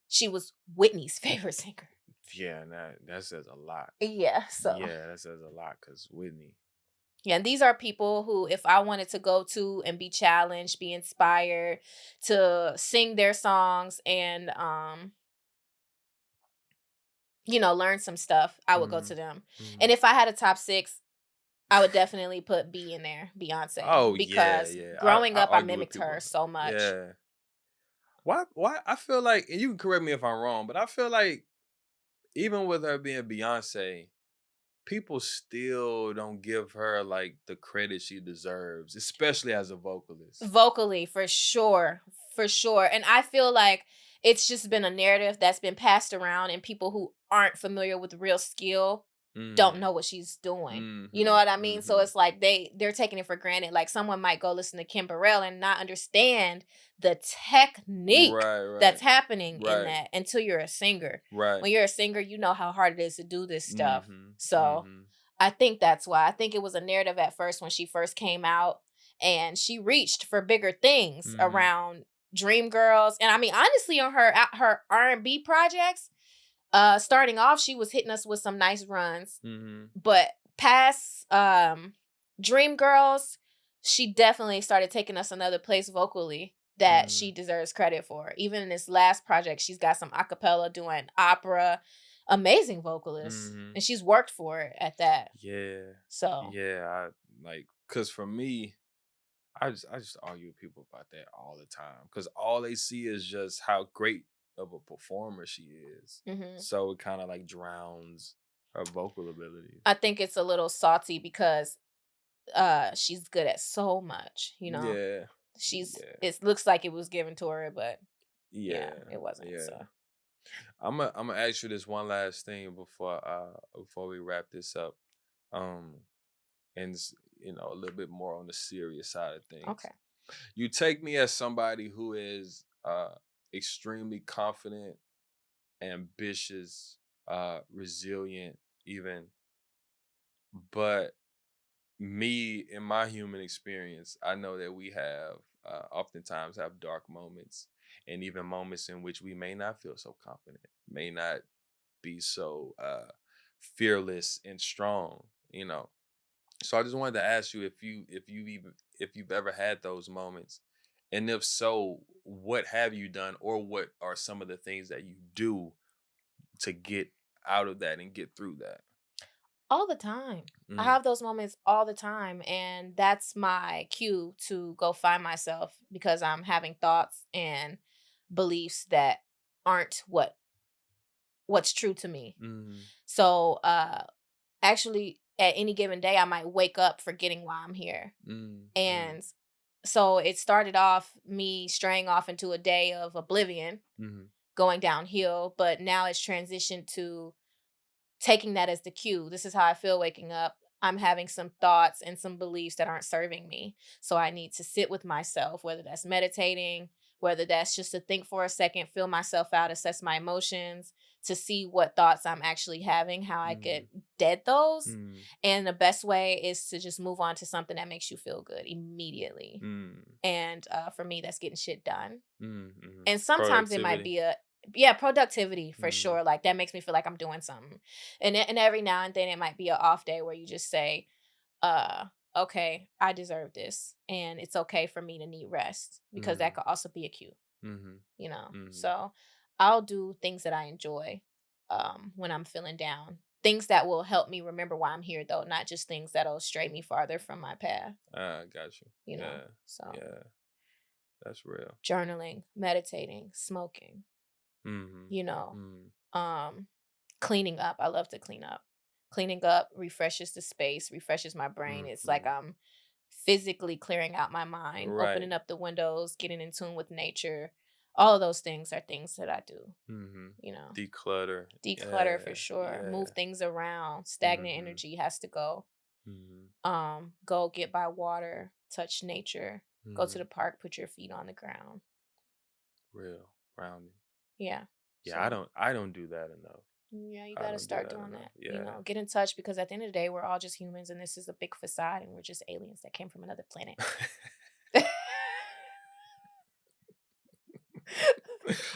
she was Whitney's favorite singer.
yeah, and that says a lot.
Yeah, so
Yeah, that says a lot, cause Whitney.
yeah, and these are people who, if I wanted to go to and be challenged, be inspired to sing their songs and learn some stuff, I would go
Mm-hmm,
to them.
mm-hmm.
And if I had a top six, I would definitely put B in there, Beyonce,
Oh yeah,
because
yeah.
growing
I
up I
argue with
mimicked her
people.
so much.
Yeah. Why? I feel like, and you can correct me if I'm wrong, but I feel like even with her being Beyonce, people still don't give her like the credit she deserves, especially as a vocalist.
Vocally, for sure. For sure. And I feel like it's just been a narrative that's been passed around, and people who aren't familiar with real skill don't
Mm-hmm.
know what she's doing. You know
Mm-hmm.
what I mean? So
Mm-hmm.
it's like they're taking it for granted. Like someone might go listen to Kim Burrell and not understand the technique
Right,
that's
right,
happening in
right,
that until you're a singer.
right.
When you're a singer, you know how hard it is to do this stuff.
Mm-hmm.
So
Mm-hmm.
I think that's why. I think it was a narrative at first when she first came out, and she reached for bigger things
Mm-hmm.
around Dream Girls. And I mean, honestly, on her R&B projects, starting off, she was hitting us with some nice runs.
Mm-hmm.
But past Dream Girls, she definitely started taking us another place vocally that
Mm-hmm.
she deserves credit for. Even in this last project, she's got some acapella doing opera. Amazing vocalist.
Mm-hmm.
And she's worked for it at that.
Yeah.
So
Yeah. Cause for me, I just argue with people about that all the time. Cause all they see is just how great of a performer she is.
Mhm.
So it kind of like drowns her vocal abilities.
I think it's a little salty because she's good at so much, you know.
Yeah.
She's
Yeah.
it looks like it was given to her, but yeah,
Yeah.
it wasn't.
Yeah.
So
I'm gonna ask you this one last thing before we wrap this up. Um and a little bit more on the serious side of things.
okay.
You take me as somebody who is extremely confident, ambitious, resilient, even. But me, in my human experience, I know that we have oftentimes have dark moments, and even moments in which we may not feel so confident, may not be so fearless and strong. So I just wanted to ask you if you've ever had those moments, and if so, what have you done, or what are some of the things that you do to get out of that and get through that?
All the time. I
Mm,
have those moments all the time, and that's my cue to go find myself because I'm having thoughts and beliefs that aren't what's true to me.
mm,
So, actually at any given day I might wake up forgetting why I'm here.
mm, mm,
And so it started off me straying off into a day of oblivion,
mm,
going downhill, but now it's transitioned to taking that as the cue. This is how I feel waking up. I'm having some thoughts and some beliefs that aren't serving me. So I need to sit with myself, whether that's meditating, whether that's just to think for a second, feel myself out, assess my emotions, to see what thoughts I'm actually having, how I
mm,
could dead those.
mm,
And the best way is to just move on to something that makes you feel good immediately.
mm,
And for me, that's getting shit done.
mm.
And sometimes it might
Productivity.
be a yeah, productivity for
Mm,
sure. Like that makes me feel like I'm doing something. And every now and then it might be an off day where you just say, uh, okay, I deserve this. And it's okay for me to need rest because that
mm,
could also be a cue,
mm,
you know.
mm.
So I'll do things that I enjoy when I'm feeling down. Things that will help me remember why I'm here though, not just things that'll stray me farther from my path,
Got you.
you know.
Yeah,
So
yeah, that's real.
journaling, meditating, smoking,
Mm,
you know,
mm,
um cleaning up. I love to clean up. Cleaning up refreshes the space, refreshes my brain. It's like
mm.
I'm physically clearing out my mind,
Right.
opening up the windows, getting in tune with nature. All of those things are things that I do,
Mm-hmm.
you know.
Declutter.
Declutter for
Yeah,
sure. Move
yeah.
things around. Stagnant
Mm-hmm.
energy has to go.
Mm-hmm.
Go get by water, touch nature, go to
Mm-hmm.
the park, put your feet on the ground.
Real grounding.
Yeah.
Yeah,
So
I don't do that enough.
yeah, you
I
got to
don't do
start
that
doing
enough.
that. You
Yeah.
know, get in touch because at the end of the day, we're all just humans and this is a big facade and we're just aliens that came from another planet.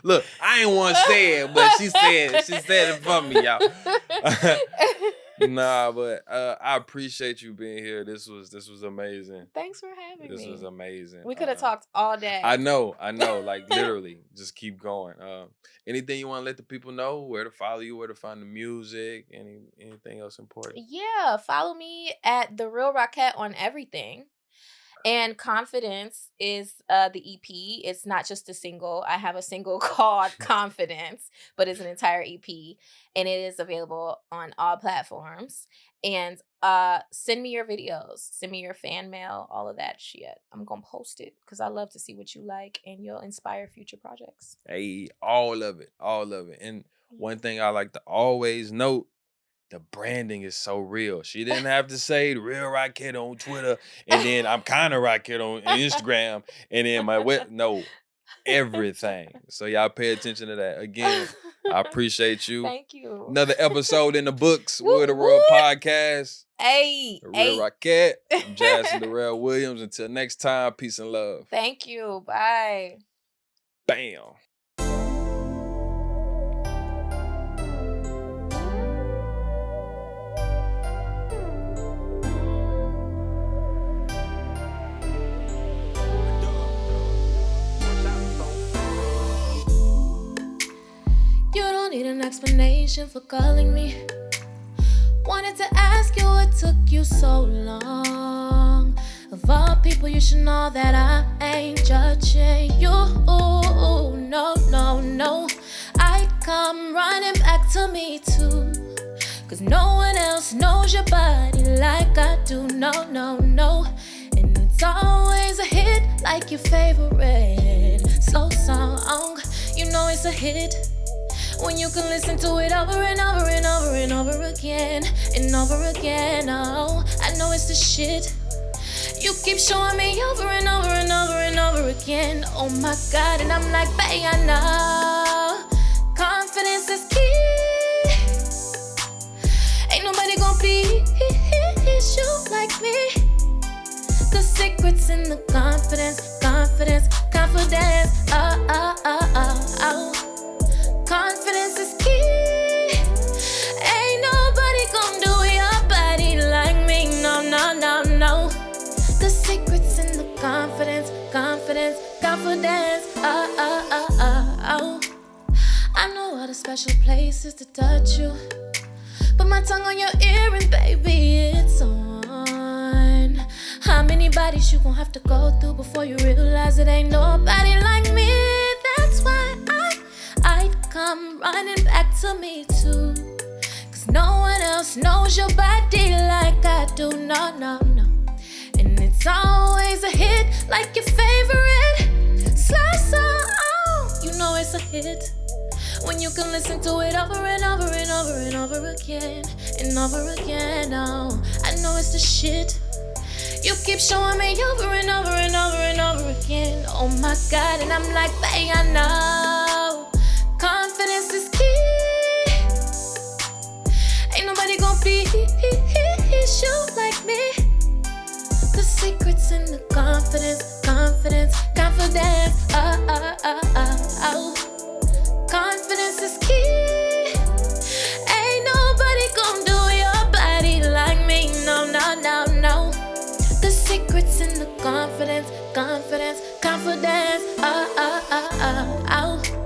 Look, I ain't want to say it, but she said it for me, y'all. Nah, but I appreciate you being here. This was amazing.
Thanks for having
This was
me.
amazing.
We could have talked all
I
day.
know, like literally, just keep going. Anything you want to let the people know? Where to follow you? Where to find the music? Anything else important?
Yeah, follow me at The Real Rockette on everything. And Confidence is the EP. It's not just a single. I have a single called Confidence, but it's an entire EP and it is available on all platforms. And send me your videos, send me your fan mail, all of that shit. I'm going to post it cuz I love to see what you like and you'll inspire future projects.
Hey, all of it, all of it. And one
Yeah.
thing I like to always note: the branding is so real. She didn't have to say the real Rockette on Twitter, and then I'm kind of Rockette on Instagram, and then my web. No, everything. So y'all pay attention to that. Again, I appreciate you.
Thank you.
Another episode in the books.
Woot
We're the Real
woot.
Podcast.
Hey,
The Real
hey.
Rockette. I'm Jason Darrell Williams. Until next time, peace and love.
Thank you. Bye.
Bam.
You don't need an explanation for calling me. Wanted to ask you what took you so long. Of all people, you should know that I ain't judging you. No, no, no. come running back to me too. Cause no one else knows your body like I do. No, no, no. And it's always a hit like your favorite slow song. You know it's a hit when you can listen to it over and over and over and over again and over again. Oh, I know it's the shit. You keep showing me over and over and over and over again. Oh my God, and I'm like, babe, I know confidence is key. Ain't nobody gon' please you like me. The secret's in the confidence, confidence, confidence. Oh, oh, oh, oh, oh. Confidence is key. Ain't nobody gon' do your body like me. No, no, no, no. The secret's in the confidence, confidence, confidence. Oh, oh, oh, oh, oh. I know all the special places to touch you. Put my tongue on your ear and baby, it's on. How many bodies you gon' have to go through before you realize it ain't nobody like me? That's why I'd come running back to me too. Cause no one else knows your body like I do. No, no, no. And it's always a hit like your favorite slow song. You know it's a hit when you can listen to it over and over and over and over again and over again. Oh, I know it's the shit. You keep showing me over and over and over and over again. Oh my God, and I'm like, babe, I know confidence is key. Ain't nobody gon' please you like me. The secret's in the confidence, confidence, confidence. Oh, oh, oh, oh, oh. Confidence is key. Ain't nobody gon' do your body like me. No, no, no, no. The secret's in the confidence, confidence, confidence. Oh, oh, oh, oh, oh.